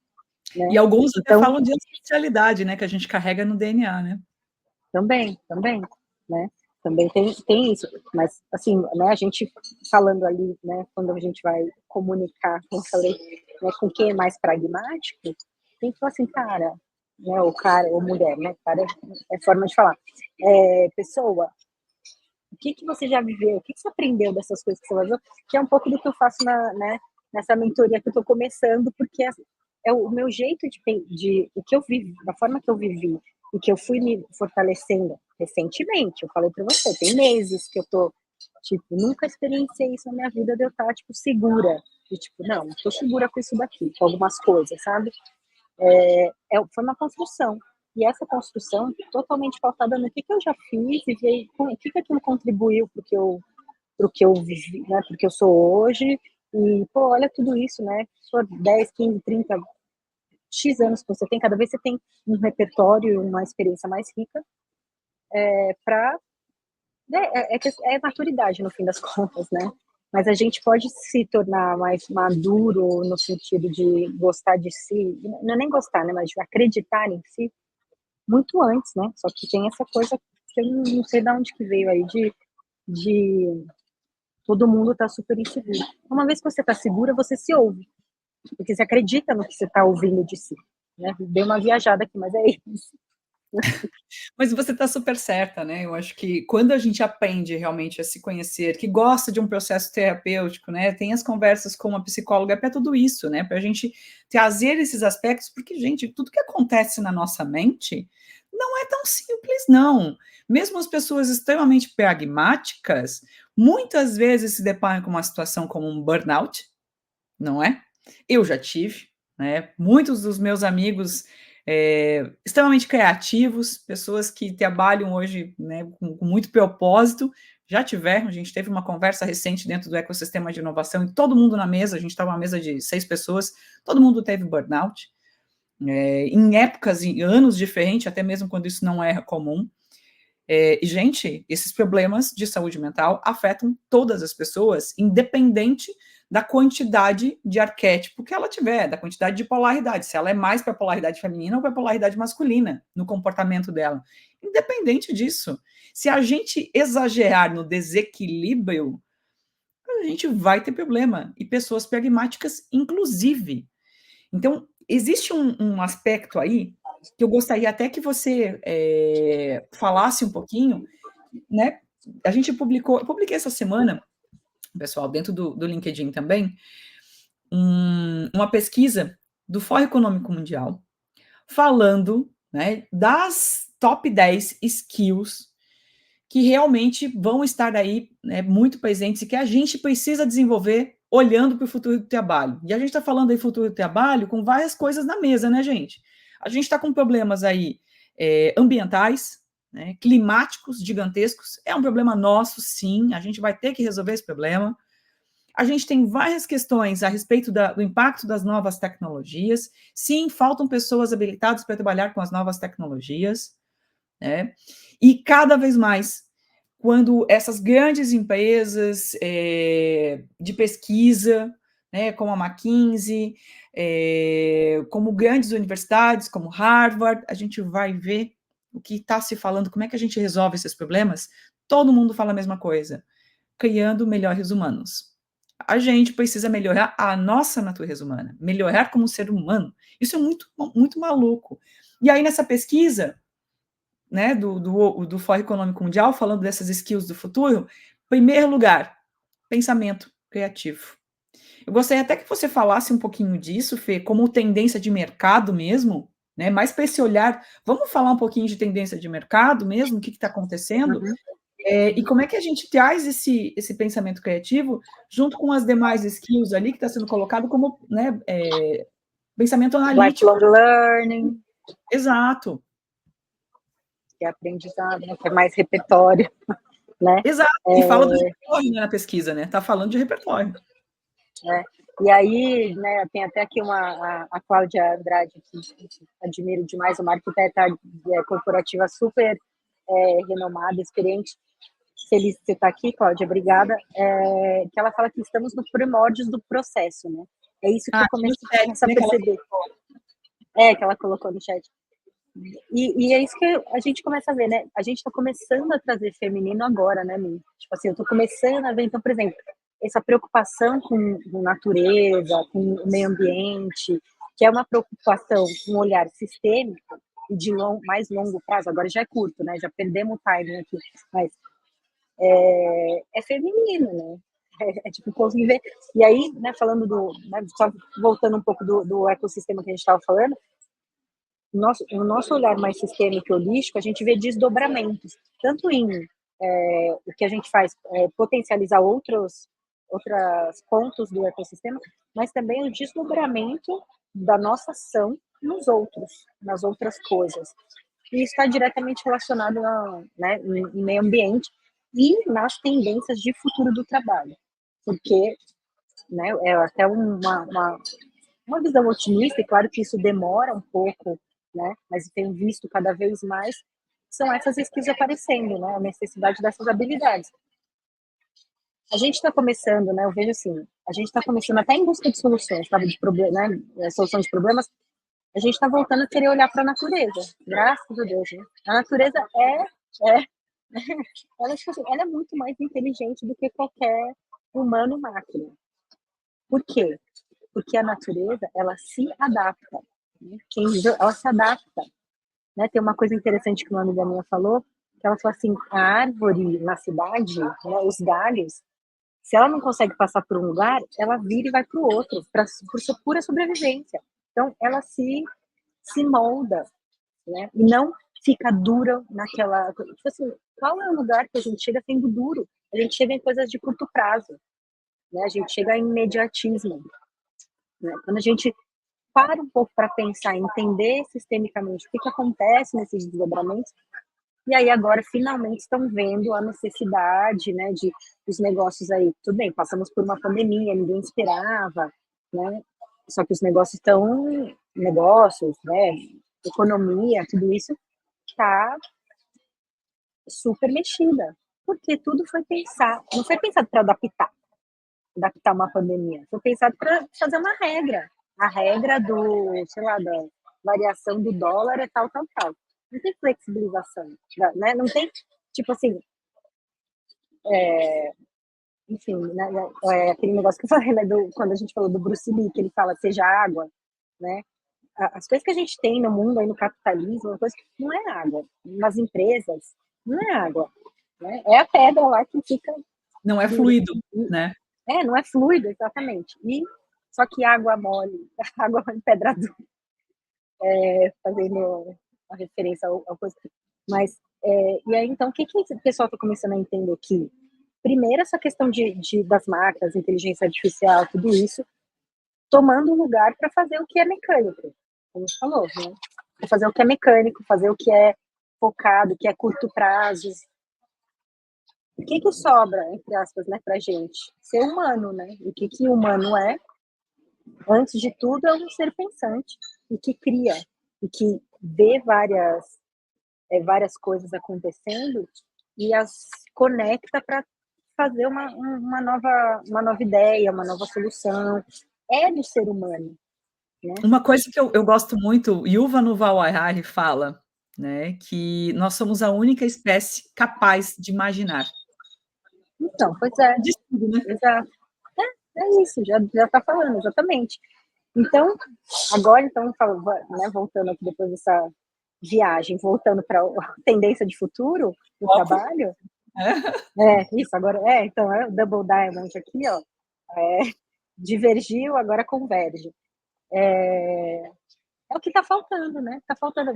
Né? E alguns até falam de ancestralidade, né, que a gente carrega no DNA, né? Também, né? Também tem isso, mas assim, né, a gente falando ali, né, quando a gente vai comunicar, como eu falei, né, com quem é mais pragmático, tem que falar assim, cara, né, ou mulher, né, cara é forma de falar, pessoa, o que você já viveu, o que você aprendeu dessas coisas que você vai ver, que é um pouco do que eu faço né, nessa mentoria que eu estou começando, porque é o meu jeito de o que eu vivi, da forma que eu vivi, e que eu fui me fortalecendo recentemente. Eu falei para você, tem meses que eu tô, tipo, nunca experienciei isso na minha vida, de eu estar, tipo, segura. De, tipo, não, tô segura com isso daqui, com algumas coisas, sabe? Foi uma construção. E essa construção totalmente pautada no que eu já fiz e ver o que aquilo contribuiu pro que eu vivi, né? Porque eu sou hoje. E, pô, olha tudo isso, né? Por 10, 15, 30, X anos que você tem, cada vez você tem um repertório, uma experiência mais rica, é maturidade no fim das contas, né? Mas a gente pode se tornar mais maduro no sentido de gostar de si, não é nem gostar, né? Mas de acreditar em si muito antes, né? Só que tem essa coisa que eu não sei de onde que veio aí de todo mundo tá super inseguro. Uma vez que você tá segura, você se ouve, porque você acredita no que você tá ouvindo de si. Né? Dei uma viajada aqui, mas é isso. Mas você está super certa, né? Eu acho que quando a gente aprende realmente a se conhecer, que gosta de um processo terapêutico, né? Tem as conversas com uma psicóloga para tudo isso, né? Para a gente trazer esses aspectos, porque, gente, tudo que acontece na nossa mente não é tão simples, não. Mesmo as pessoas extremamente pragmáticas, muitas vezes se deparam com uma situação como um burnout, não é? Eu já tive, né? Muitos dos meus amigos extremamente criativos, pessoas que trabalham hoje, né, com muito propósito, já tiveram. A gente teve uma conversa recente dentro do ecossistema de inovação e todo mundo na mesa, a gente estava uma mesa de 6 pessoas, todo mundo teve burnout, em épocas, em anos diferentes, até mesmo quando isso não é comum. E, gente, esses problemas de saúde mental afetam todas as pessoas, independente da quantidade de arquétipo que ela tiver, da quantidade de polaridade, se ela é mais para a polaridade feminina ou para a polaridade masculina no comportamento dela. Independente disso, se a gente exagerar no desequilíbrio, a gente vai ter problema, e pessoas pragmáticas, inclusive. Então, existe um aspecto aí que eu gostaria até que você falasse um pouquinho, né? Eu publiquei essa semana, pessoal, dentro do LinkedIn também, uma pesquisa do Fórum Econômico Mundial, falando, né, das top 10 skills que realmente vão estar aí, né, muito presentes e que a gente precisa desenvolver olhando para o futuro do trabalho. E a gente está falando aí futuro do trabalho com várias coisas na mesa, né, gente? A gente está com problemas aí ambientais, né, climáticos gigantescos. É um problema nosso, sim. A gente vai ter que resolver esse problema. A gente tem várias questões a respeito do impacto das novas tecnologias. Sim, faltam pessoas habilitadas para trabalhar com as novas tecnologias, né? E cada vez mais, quando essas grandes empresas de pesquisa, né, como a McKinsey, como grandes universidades, como Harvard, a gente vai ver o que está se falando, como é que a gente resolve esses problemas. Todo mundo fala a mesma coisa, criando melhores humanos. A gente precisa melhorar a nossa natureza humana, melhorar como ser humano. Isso é muito, muito maluco. E aí, nessa pesquisa, né, do Fórum Econômico Mundial, falando dessas skills do futuro, primeiro lugar, pensamento criativo. Eu gostaria até que você falasse um pouquinho disso, Fê, como tendência de mercado mesmo, né, mais para esse olhar. Vamos falar um pouquinho de tendência de mercado mesmo, o que está acontecendo? Uhum. E como é que a gente traz esse pensamento criativo junto com as demais skills ali que está sendo colocado como, né, pensamento analítico. Lifelong learning. Exato. que é aprendizado, né, que é mais repertório, né? Exato, e fala do repertório, né, na pesquisa, né? Tá falando de repertório. E aí, né, tem até aqui a Cláudia Andrade, que admiro demais, uma arquiteta corporativa super renomada, experiente. Feliz de você estar aqui, Cláudia, obrigada. Que ela fala que estamos nos primórdios do processo, né? É isso que eu começo a perceber. Que ela colocou no chat. E é isso que a gente começa a ver, né? A gente está começando a trazer feminino agora, né, Mi? Tipo assim, eu estou começando a ver, então, por exemplo, essa preocupação com natureza, com o meio ambiente, que é uma preocupação, um olhar sistêmico e de mais longo prazo, agora já é curto, né? Já perdemos o timing aqui, mas é feminino, né? Tipo, conviver. E aí, né, falando né, só voltando um pouco do ecossistema que a gente estava falando, no nosso olhar mais sistêmico e holístico, a gente vê desdobramentos, tanto em o que a gente faz, potencializar outros pontos do ecossistema, mas também o desdobramento da nossa ação nos outros, nas outras coisas. E isso está diretamente relacionado né, em meio ambiente e nas tendências de futuro do trabalho, porque, né, é até uma visão otimista, e claro que isso demora um pouco, né, mas tenho visto cada vez mais, são essas skills aparecendo, né, a necessidade dessas habilidades. A gente está começando, né, eu vejo assim, a gente está começando até em busca de soluções, sabe, de problema, né, solução de problemas, a gente está voltando a querer olhar para a natureza, graças a Deus, né? A natureza ela, tipo assim, ela é muito mais inteligente do que qualquer humano máquina. Por quê? Porque a natureza, ela se adapta. Né? Ela se adapta. Né? Tem uma coisa interessante que uma amiga minha falou, que ela falou assim, a árvore na cidade, né, os galhos, se ela não consegue passar por um lugar, ela vira e vai para o outro, por sua pura sobrevivência. Então, ela se molda, né? E não fica dura naquela... Tipo assim, qual é o lugar que a gente chega sendo duro? A gente chega em coisas de curto prazo, né? A gente chega em imediatismo. Né? Quando a gente para um pouco para pensar, entender sistemicamente o que acontece nesses desdobramentos, e aí agora finalmente estão vendo a necessidade, né, de os negócios aí, tudo bem, passamos por uma pandemia, ninguém esperava, né, só que os negócios né, economia, tudo isso está super mexida, porque tudo foi pensado, não foi pensado para adaptar uma pandemia, foi pensado para fazer uma regra, a regra sei lá, da variação do dólar é tal, tal, tal. Não tem flexibilização, né? Não tem, tipo assim, enfim, né, aquele negócio que eu falei, né, quando a gente falou do Bruce Lee, que ele fala, seja água, né? As coisas que a gente tem no mundo, aí no capitalismo, uma coisa que não é água. Nas empresas, não é água. Né? É a pedra lá que fica... Não é fluido, né? Não é fluido, exatamente. Só que água mole, água mole, pedra dura. Fazendo uma referência ao coisa. Mas, e aí, então, o que o pessoal está começando a entender aqui? Primeiro, essa questão das máquinas, inteligência artificial, tudo isso, tomando lugar para fazer o que é mecânico, como você falou, né? Para fazer o que é mecânico, fazer o que é focado, o que é curto prazo. O que sobra, entre aspas, né, para gente? Ser humano, né? E o que o humano é? Antes de tudo, é um ser pensante e que cria, e que vê várias coisas acontecendo e as conecta para fazer uma nova ideia, uma nova solução. É do ser humano. Né? Uma coisa que eu gosto muito, Yuval Noah Harari fala, né, que nós somos a única espécie capaz de imaginar. Então, pois é. De tudo, né? Exato. É isso, já está falando, exatamente. Então, agora, né, voltando aqui depois dessa viagem, voltando para a tendência de futuro do trabalho. Isso, agora, então, é o Double Diamond aqui, ó, divergiu, agora converge. É o que está faltando, né? Está faltando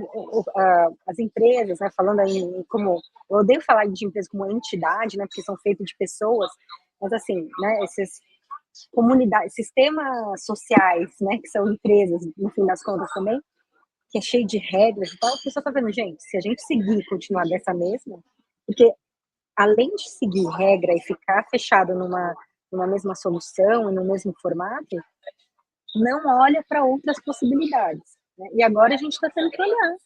as empresas, né? Falando aí como... Eu odeio falar de empresas como entidade, né? Porque são feitas de pessoas, mas assim, né? Esses comunidades, sistemas sociais, né? Que são empresas, no fim das contas também, que é cheio de regras e tal, a pessoa tá vendo, gente, se a gente seguir e continuar dessa mesma, porque além de seguir regra e ficar fechado numa mesma solução e no mesmo formato, não olha para outras possibilidades, né? E agora a gente está tendo que olhar,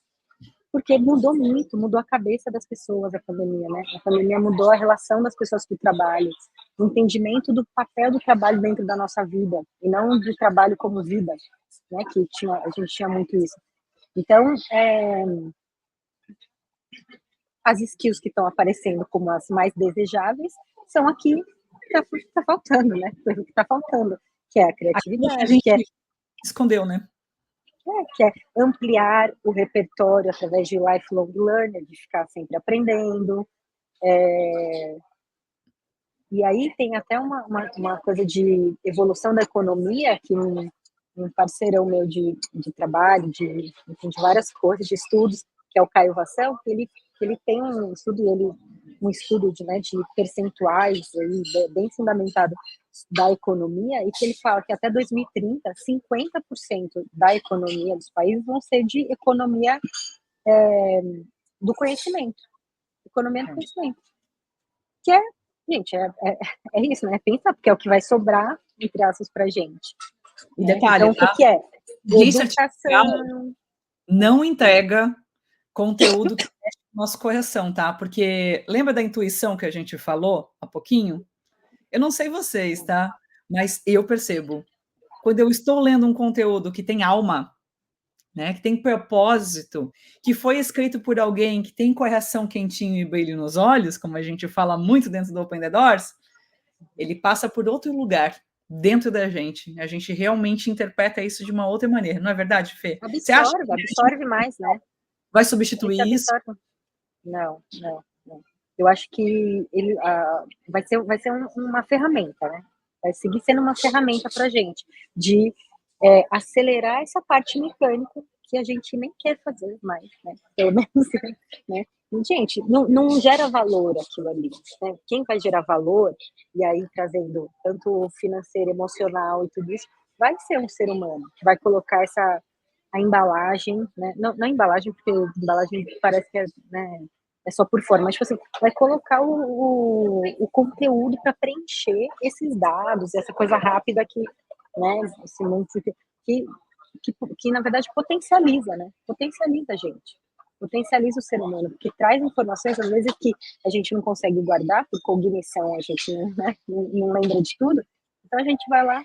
porque mudou muito, mudou a cabeça das pessoas a pandemia, né? A pandemia mudou a relação das pessoas com o trabalho, o entendimento do papel do trabalho dentro da nossa vida, e não do trabalho como vida, né? Que a gente tinha muito isso. Então, as skills que estão aparecendo como as mais desejáveis são aqui que está faltando, né? O que está faltando, que é a Aquilo que a criatividade, gente escondeu, né? que é ampliar o repertório através de lifelong learner, de ficar sempre aprendendo. E aí tem até uma coisa de evolução da economia, que um parceirão meu de trabalho, enfim, de várias coisas, de estudos, que é o Caio Vassell, ele tem um estudo de percentuais aí, bem fundamentado da economia, e que ele fala que até 2030, 50% da economia dos países vão ser de economia do conhecimento. Economia do conhecimento. Que gente, é isso, né? Pensa, porque é o que vai sobrar, entre aspas, pra gente. E detalhe, então, tá? o que é? Inteligência artificial Educação. não entrega conteúdo que mexe com nossa correção, tá? Porque lembra da intuição que a gente falou há pouquinho? Eu não sei vocês, tá? Mas eu percebo. Quando eu estou lendo um conteúdo que tem alma, né, que tem propósito, que foi escrito por alguém que tem correção quentinho e brilho nos olhos, como a gente fala muito dentro do Open the Doors, ele passa por outro lugar dentro da gente. A gente realmente interpreta isso de uma outra maneira, não é verdade, Fê? Você acha que Absorve mais, né? vai substituir isso? Não. Eu acho que ele vai ser uma ferramenta, né? Vai seguir sendo uma ferramenta para a gente de acelerar essa parte mecânica que a gente nem quer fazer mais, né? Pelo menos, né? Gente, não gera valor aquilo ali, né? Quem vai gerar valor, e aí trazendo tanto financeiro, emocional e tudo isso, vai ser um ser humano que vai colocar a embalagem, né? Não a embalagem, porque a embalagem parece que é só por fora, mas tipo assim, vai colocar o conteúdo para preencher esses dados, essa coisa rápida que, né, esse monte que na verdade potencializa, né? Potencializa a gente, potencializa o ser humano, porque traz informações às vezes que a gente não consegue guardar por cognição, a gente não lembra de tudo, então a gente vai lá,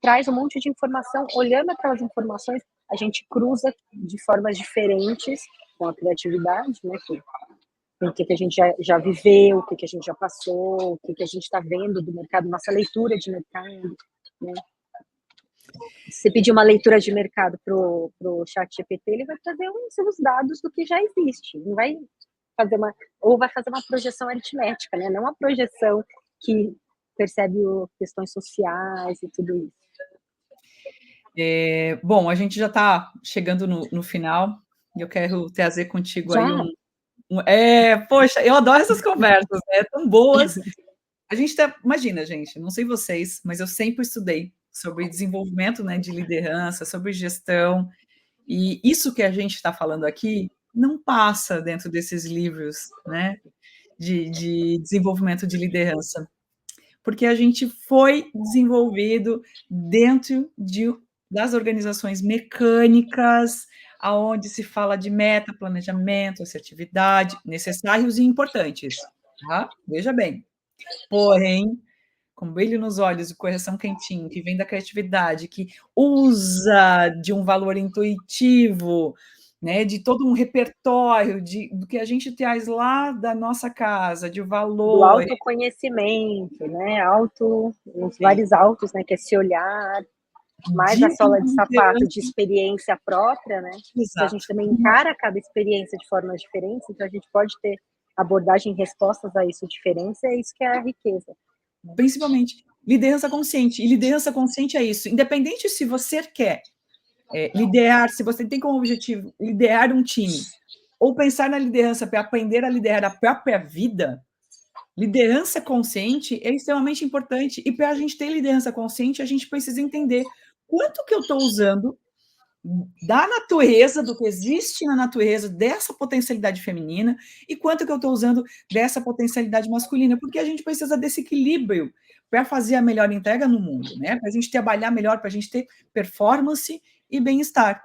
traz um monte de informação, olhando aquelas informações, a gente cruza de formas diferentes com a criatividade, né? O que a gente já viveu, o que a gente já passou, o que a gente está vendo do mercado, nossa leitura de mercado, né? Se você pedir uma leitura de mercado pro chat GPT, ele vai trazer os dados do que já existe, não vai fazer vai fazer uma projeção aritmética, né? Não uma projeção que percebe questões sociais e tudo isso. Bom, a gente já está chegando no final, e eu quero trazer contigo aí poxa, eu adoro essas conversas, né? Tão boas. A gente imagina, gente, não sei vocês, mas eu sempre estudei sobre desenvolvimento, né, de liderança, sobre gestão, e isso que a gente está falando aqui não passa dentro desses livros, né, de desenvolvimento de liderança, porque a gente foi desenvolvido dentro das organizações mecânicas, aonde se fala de meta, planejamento, assertividade, necessários e importantes, tá? Veja bem. Porém, com brilho nos olhos e correção quentinho, que vem da criatividade, que usa de um valor intuitivo, né, de todo um repertório do que a gente traz lá da nossa casa, de valor. Do autoconhecimento, né? Os vários autos, né? Que é esse olhar, mais a sola de sapato de experiência própria, né? Exato. A gente também encara cada experiência de formas diferentes, então a gente pode ter abordagem e respostas a isso diferentes, é isso que é a riqueza. Principalmente liderança consciente, e liderança consciente é isso, independente se você quer liderar, se você tem como objetivo liderar um time, ou pensar na liderança para aprender a liderar a própria vida, liderança consciente é extremamente importante, e para a gente ter liderança consciente, a gente precisa entender quanto que eu estou usando, da natureza, do que existe na natureza dessa potencialidade feminina e quanto que eu estou usando dessa potencialidade masculina, porque a gente precisa desse equilíbrio para fazer a melhor entrega no mundo, né? Para a gente trabalhar melhor, para a gente ter performance e bem-estar.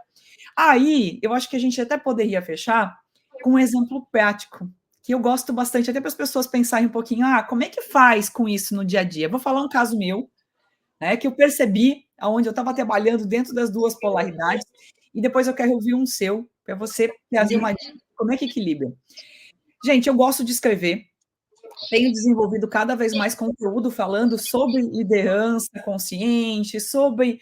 Aí, eu acho que a gente até poderia fechar com um exemplo prático, que eu gosto bastante, até para as pessoas pensarem um pouquinho, como é que faz com isso no dia a dia? Eu vou falar um caso meu, né, que eu percebi aonde eu estava trabalhando dentro das duas polaridades, e depois eu quero ouvir um seu, para você trazer uma dica, como é que equilibra. Gente, eu gosto de escrever, tenho desenvolvido cada vez mais conteúdo falando sobre liderança consciente, sobre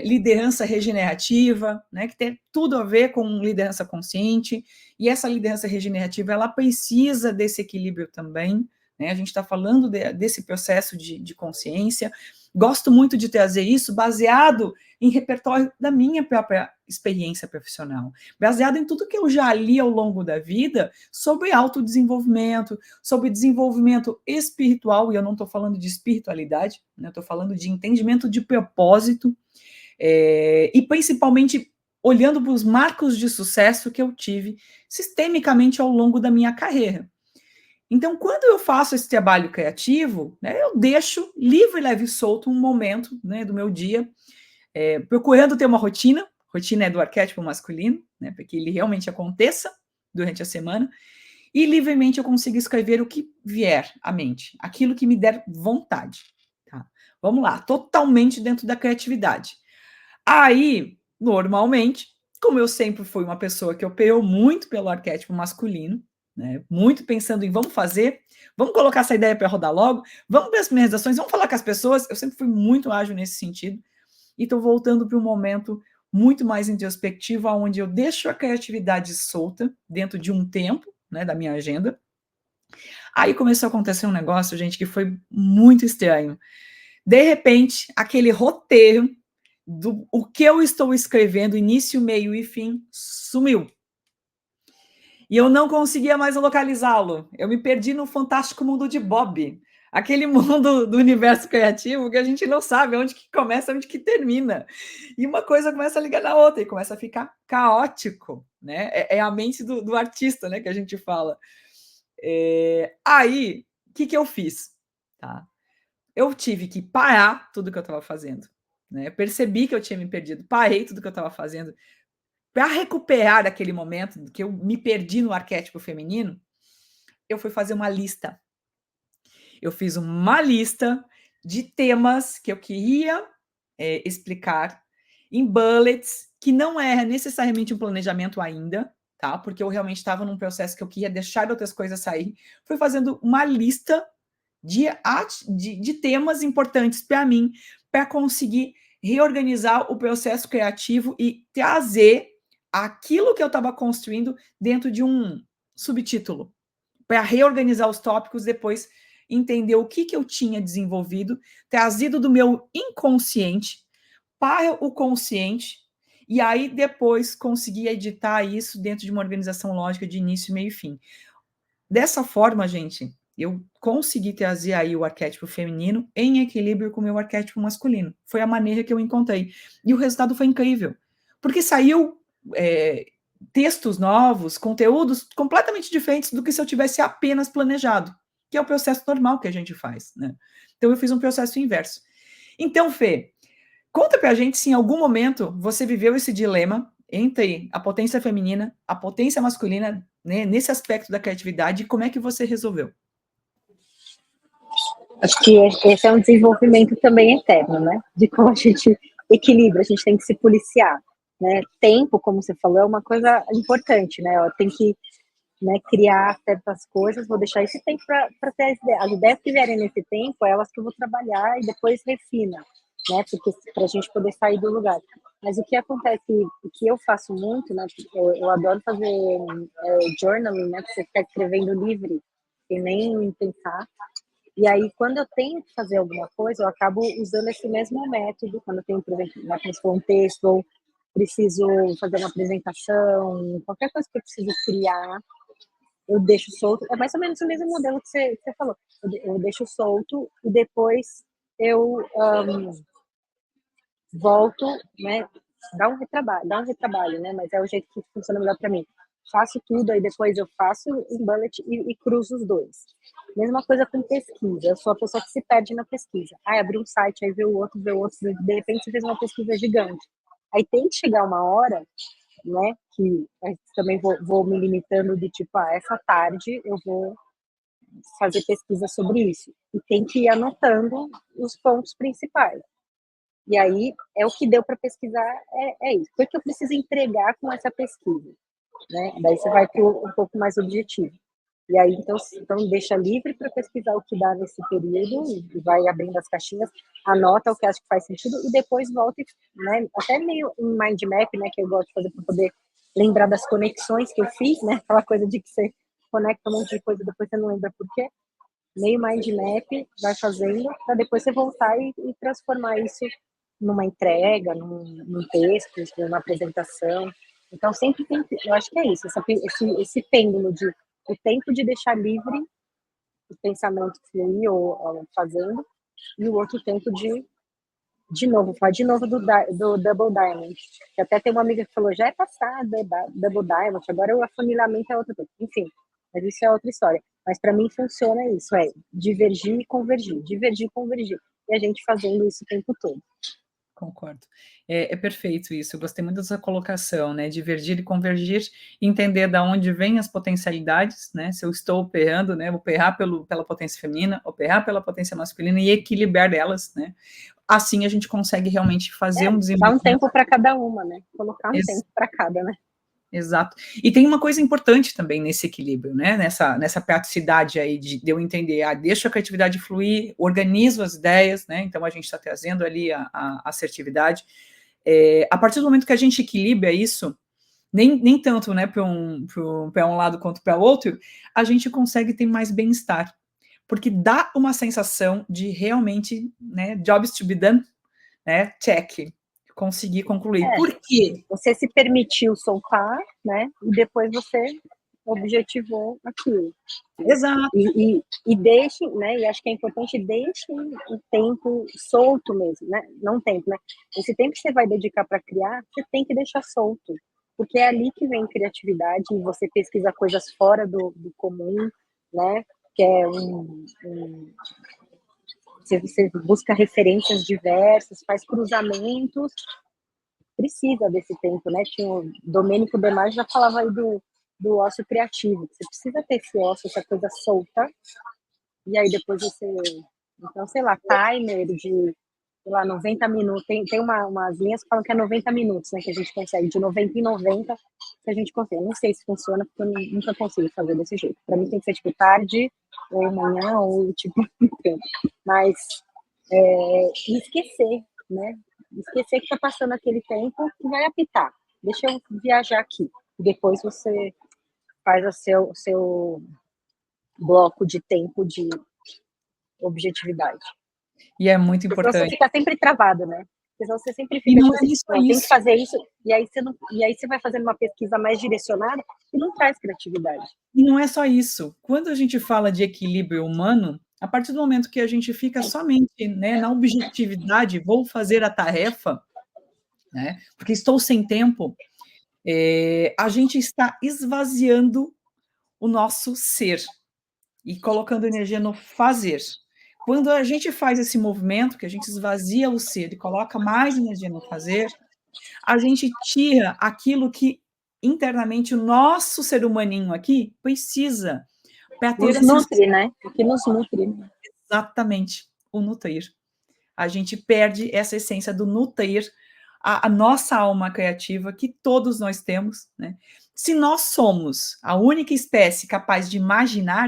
liderança regenerativa, né, que tem tudo a ver com liderança consciente, e essa liderança regenerativa, ela precisa desse equilíbrio também, né, a gente está falando desse processo de consciência. Gosto muito de trazer isso baseado em repertório da minha própria experiência profissional, baseado em tudo que eu já li ao longo da vida sobre autodesenvolvimento, sobre desenvolvimento espiritual, e eu não estou falando de espiritualidade, né, estou falando de entendimento de propósito, e principalmente olhando para os marcos de sucesso que eu tive sistemicamente ao longo da minha carreira. Então, quando eu faço esse trabalho criativo, né, eu deixo livre, leve e solto um momento, né, do meu dia, procurando ter uma rotina é do arquétipo masculino, né, para que ele realmente aconteça durante a semana, e livremente eu consigo escrever o que vier à mente, aquilo que me der vontade. Tá? Vamos lá, totalmente dentro da criatividade. Aí, normalmente, como eu sempre fui uma pessoa que operou muito pelo arquétipo masculino, né, muito pensando em vamos fazer, vamos colocar essa ideia para rodar logo, vamos ver as primeiras ações, vamos falar com as pessoas, eu sempre fui muito ágil nesse sentido, e estou voltando para um momento muito mais introspectivo, onde eu deixo a criatividade solta dentro de um tempo, né, da minha agenda. Aí começou a acontecer um negócio, gente, que foi muito estranho. De repente, aquele roteiro do o que eu estou escrevendo, início, meio e fim, sumiu. E eu não conseguia mais localizá-lo. Eu me perdi no fantástico mundo de Bob, aquele mundo do universo criativo que a gente não sabe onde que começa, onde que termina. E uma coisa começa a ligar na outra e começa a ficar caótico, né? É a mente do artista, né, que a gente fala. Aí, o que eu fiz? Tá? Eu tive que parar tudo que eu estava fazendo. Né? Eu percebi que eu tinha me perdido, parei tudo que eu estava fazendo. Para recuperar aquele momento que eu me perdi no arquétipo feminino, eu fui fazer uma lista. Eu fiz uma lista de temas que eu queria explicar em bullets, que não era necessariamente um planejamento ainda, tá? Porque eu realmente estava num processo que eu queria deixar outras coisas sair. Fui fazendo uma lista de temas importantes para mim, para conseguir reorganizar o processo criativo e trazer aquilo que eu estava construindo dentro de um subtítulo, para reorganizar os tópicos, depois entender o que eu tinha desenvolvido, trazido do meu inconsciente para o consciente, e aí depois conseguir editar isso dentro de uma organização lógica de início, meio e fim. Dessa forma, gente, eu consegui trazer aí o arquétipo feminino em equilíbrio com o meu arquétipo masculino. Foi a maneira que eu encontrei. E o resultado foi incrível, porque saiu textos novos, conteúdos completamente diferentes do que se eu tivesse apenas planejado, que é o processo normal que a gente faz, né? Então, eu fiz um processo inverso. Então, Fê, conta pra gente se em algum momento você viveu esse dilema entre a potência feminina, a potência masculina, né, nesse aspecto da criatividade, e como é que você resolveu? Acho que esse é um desenvolvimento também eterno, né? De como a gente equilibra, a gente tem que se policiar, né? Tempo, como você falou, é uma coisa importante, né? Tem que, né, criar certas coisas, vou deixar esse tempo para ter as ideias. As ideias que vierem nesse tempo, é elas que eu vou trabalhar e depois refina, né? Porque para a gente poder sair do lugar. Mas o que acontece, o que eu faço muito, né? Eu adoro fazer journaling, né? Que você fica escrevendo livre, sem nem pensar. E aí, quando eu tenho que fazer alguma coisa, eu acabo usando esse mesmo método, quando eu tenho, por exemplo, um texto, ou preciso fazer uma apresentação, qualquer coisa que eu preciso criar, eu deixo solto. É mais ou menos o mesmo modelo que você falou. Eu deixo solto e depois eu volto, né, dá um retrabalho, né? Mas é o jeito que funciona melhor para mim. Faço tudo, aí depois eu faço em bullet e cruzo os dois. Mesma coisa com pesquisa. Eu sou a pessoa que se perde na pesquisa. Abre um site, aí vê o outro, de repente você fez uma pesquisa gigante. Aí tem que chegar uma hora, né, que também vou me limitando de tipo, essa tarde eu vou fazer pesquisa sobre isso. E tem que ir anotando os pontos principais. E aí, é o que deu para pesquisar, é isso. O que eu preciso entregar com essa pesquisa? Né? Daí você vai para um pouco mais objetivo. E aí, então deixa livre para pesquisar o que dá nesse período, e vai abrindo as caixinhas, anota o que acha que faz sentido, e depois volta, né? Até meio em mind map, né? Que eu gosto de fazer para poder lembrar das conexões que eu fiz, né? Aquela coisa de que você conecta um monte de coisa, depois você não lembra por quê. Meio mind map, vai fazendo, para depois você voltar e transformar isso numa entrega, num texto, numa apresentação. Então, sempre tem, eu acho que é isso, esse pêndulo de o tempo de deixar livre o pensamento fluir ou fazendo, e o outro tempo de novo, falar de novo do Double Diamond, que até tem uma amiga que falou, já é passado, Double Diamond, agora o afunilamento é outra coisa. Enfim, mas isso é outra história. Mas para mim funciona isso, divergir e convergir, divergir e convergir. E a gente fazendo isso o tempo todo. Concordo. É perfeito isso. Eu gostei muito dessa colocação, né? Divergir e convergir, entender de onde vêm as potencialidades, né? Se eu estou operando, né? Operar pela potência feminina, operar pela potência masculina e equilibrar elas, né? Assim a gente consegue realmente fazer um desenvolvimento. Dar um tempo para cada uma, né? Colocar um tempo para cada, né? Exato. E tem uma coisa importante também nesse equilíbrio, né? Nessa praticidade aí de eu entender, deixa a criatividade fluir, organizo as ideias, né? Então a gente está trazendo ali a assertividade. A partir do momento que a gente equilibra isso, nem tanto, né, para um lado quanto para o outro, a gente consegue ter mais bem-estar. Porque dá uma sensação de realmente, né, jobs to be done, né? Check. Conseguir concluir. Por quê? Você se permitiu soltar, né? E depois você objetivou aquilo. Exato. E deixe, né? E acho que é importante, deixe o tempo solto mesmo, né? Não tempo, né? Esse tempo que você vai dedicar para criar, você tem que deixar solto, porque é ali que vem criatividade e você pesquisa coisas fora do comum, né? Que é você busca referências diversas, faz cruzamentos, precisa desse tempo, né? Tinha o Domênico De Masi já falava aí do ócio criativo, você precisa ter esse ócio, essa coisa solta, e aí depois você, então, sei lá, timer de, sei lá, 90 minutos, tem umas linhas que falam que é 90 minutos, né, que a gente consegue, de 90 em 90, que a gente consegue, não sei se funciona, porque eu nunca consigo fazer desse jeito, para mim tem que ser, tipo, tarde, ou manhã, ou, tipo, mas, esquecer, né, esquecer que tá passando aquele tempo que vai apitar, deixa eu viajar aqui, depois você faz o seu bloco de tempo de objetividade. E é muito Porque importante. você fica sempre travado, né? Porque você sempre fica, E não tipo é assim, isso, tem que fazer isso, e aí você vai fazendo uma pesquisa mais direcionada e não traz criatividade. E não é só isso. Quando a gente fala de equilíbrio humano, a partir do momento que a gente fica somente, né, na objetividade, vou fazer a tarefa, né, porque estou sem tempo, a gente está esvaziando o nosso ser e colocando energia no fazer. Quando a gente faz esse movimento, que a gente esvazia o ser e coloca mais energia no fazer, a gente tira aquilo que internamente o nosso ser humaninho aqui precisa para ter Nos a nutre, sensação. né? O que nos nutre. Exatamente, o nutrir. A gente perde essa essência do nutrir a nossa alma criativa que todos nós temos, né? Se nós somos a única espécie capaz de imaginar,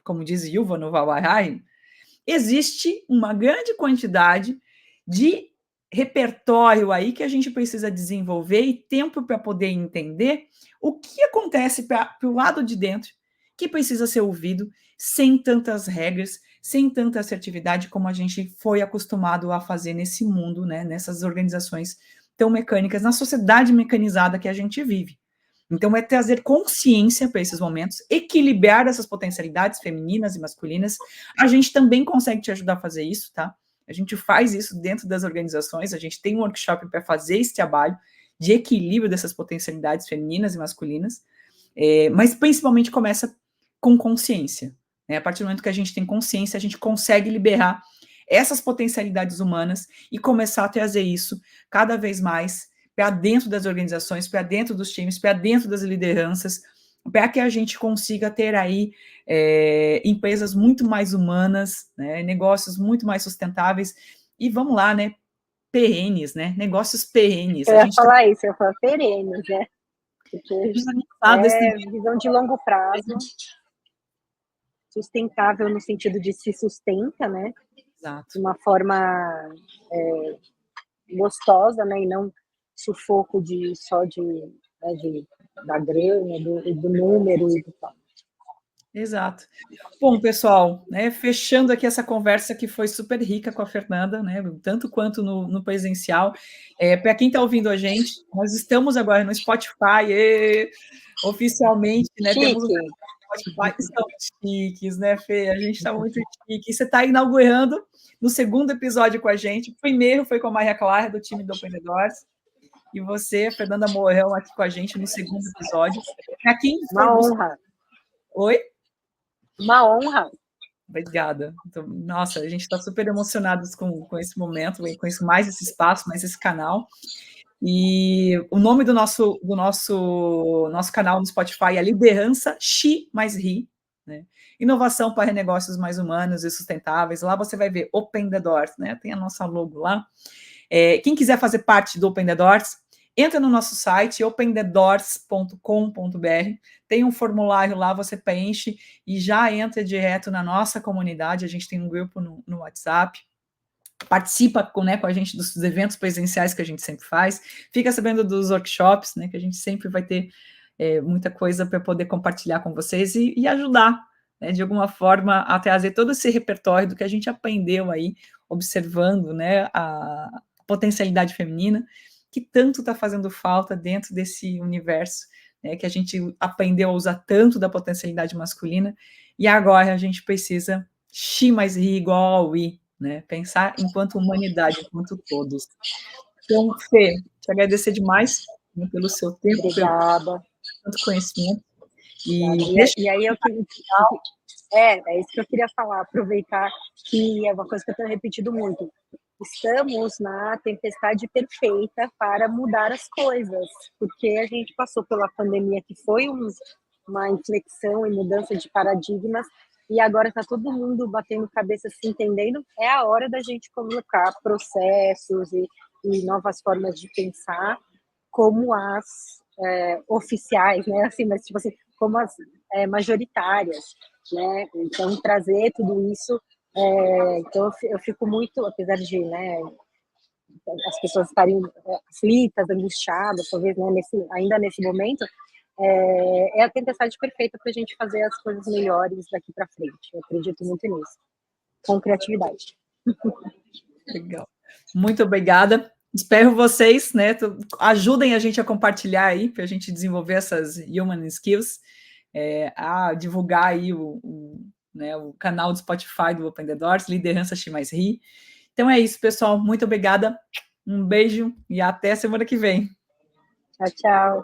como diz Yuval Noah Harari, existe uma grande quantidade de repertório aí que a gente precisa desenvolver e tempo para poder entender o que acontece para o lado de dentro que precisa ser ouvido sem tantas regras, sem tanta assertividade como a gente foi acostumado a fazer nesse mundo, né, nessas organizações tão mecânicas, na sociedade mecanizada que a gente vive. Então, é trazer consciência para esses momentos, equilibrar essas potencialidades femininas e masculinas. A gente também consegue te ajudar a fazer isso, tá? A gente faz isso dentro das organizações, a gente tem um workshop para fazer esse trabalho de equilíbrio dessas potencialidades femininas e masculinas, mas principalmente começa com consciência. Né? A partir do momento que a gente tem consciência, a gente consegue liberar essas potencialidades humanas e começar a trazer isso cada vez mais para dentro das organizações, para dentro dos times, para dentro das lideranças, para que a gente consiga ter aí empresas muito mais humanas, né, negócios muito mais sustentáveis, e vamos lá, né, perenes, né, negócios perenes. Eu ia falar isso, eu ia falar perenes, né, porque visão de longo prazo, sustentável no sentido de se sustenta, né, Exato. de uma forma gostosa, né, e não sufoco da grana, do número e do tal. Exato. Bom, pessoal, né, fechando aqui essa conversa que foi super rica com a Fernanda, né, tanto quanto no presencial. Para quem está ouvindo a gente, nós estamos agora no Spotify, oficialmente, né, temos o Spotify, estamos chiques, né, Fê? A gente está muito chique. E você está inaugurando no segundo episódio com a gente. O primeiro foi com a Maria Clara, do time do Open the Doors. E você, Fernanda Mourão, aqui com a gente no segundo episódio. Para quem Uma honra. Oi? Uma honra. Obrigada. Então, nossa, a gente está super emocionados com esse momento, com mais esse espaço, mais esse canal. E o nome do nosso canal no Spotify é Liderança Xi mais Ri, né? Inovação para negócios mais humanos e sustentáveis. Lá você vai ver Open the Doors, né? Tem a nossa logo lá. Quem quiser fazer parte do Open the Doors, entra no nosso site, openthedoors.com.br, tem um formulário lá, você preenche e já entra direto na nossa comunidade, a gente tem um grupo no WhatsApp, participa com a gente dos eventos presenciais que a gente sempre faz, fica sabendo dos workshops, né, que a gente sempre vai ter muita coisa para poder compartilhar com vocês e ajudar, né, de alguma forma, a trazer todo esse repertório do que a gente aprendeu aí, observando, né, a potencialidade feminina, que tanto está fazendo falta dentro desse universo, né, que a gente aprendeu a usar tanto da potencialidade masculina, e agora a gente precisa Xi mais Ri igual ao I, né, pensar enquanto humanidade, enquanto todos. Então, Fê, te agradecer demais, né, pelo seu tempo, obrigada, pelo tanto conhecimento. E aí é isso que eu queria falar, aproveitar que é uma coisa que eu tenho repetido muito. Estamos na tempestade perfeita para mudar as coisas, porque a gente passou pela pandemia, que foi uma inflexão e mudança de paradigmas, e agora está todo mundo batendo cabeça, se entendendo. É a hora da gente colocar processos e novas formas de pensar como as oficiais, né? Assim, mas tipo assim, como as majoritárias, né? Então trazer tudo isso. Então eu fico muito, apesar de, né, as pessoas estarem aflitas, angustiadas, talvez, né, ainda nesse momento, é a tempestade perfeita para a gente fazer as coisas melhores daqui para frente. Eu acredito muito nisso, com criatividade. Legal. Muito obrigada. Espero vocês, né, ajudem a gente a compartilhar aí, para a gente desenvolver essas human skills, a divulgar aí o canal do Spotify do Open the Doors, Liderança Xi mais Ri. Então é isso, pessoal. Muito obrigada. Um beijo e até semana que vem. Tchau, tchau.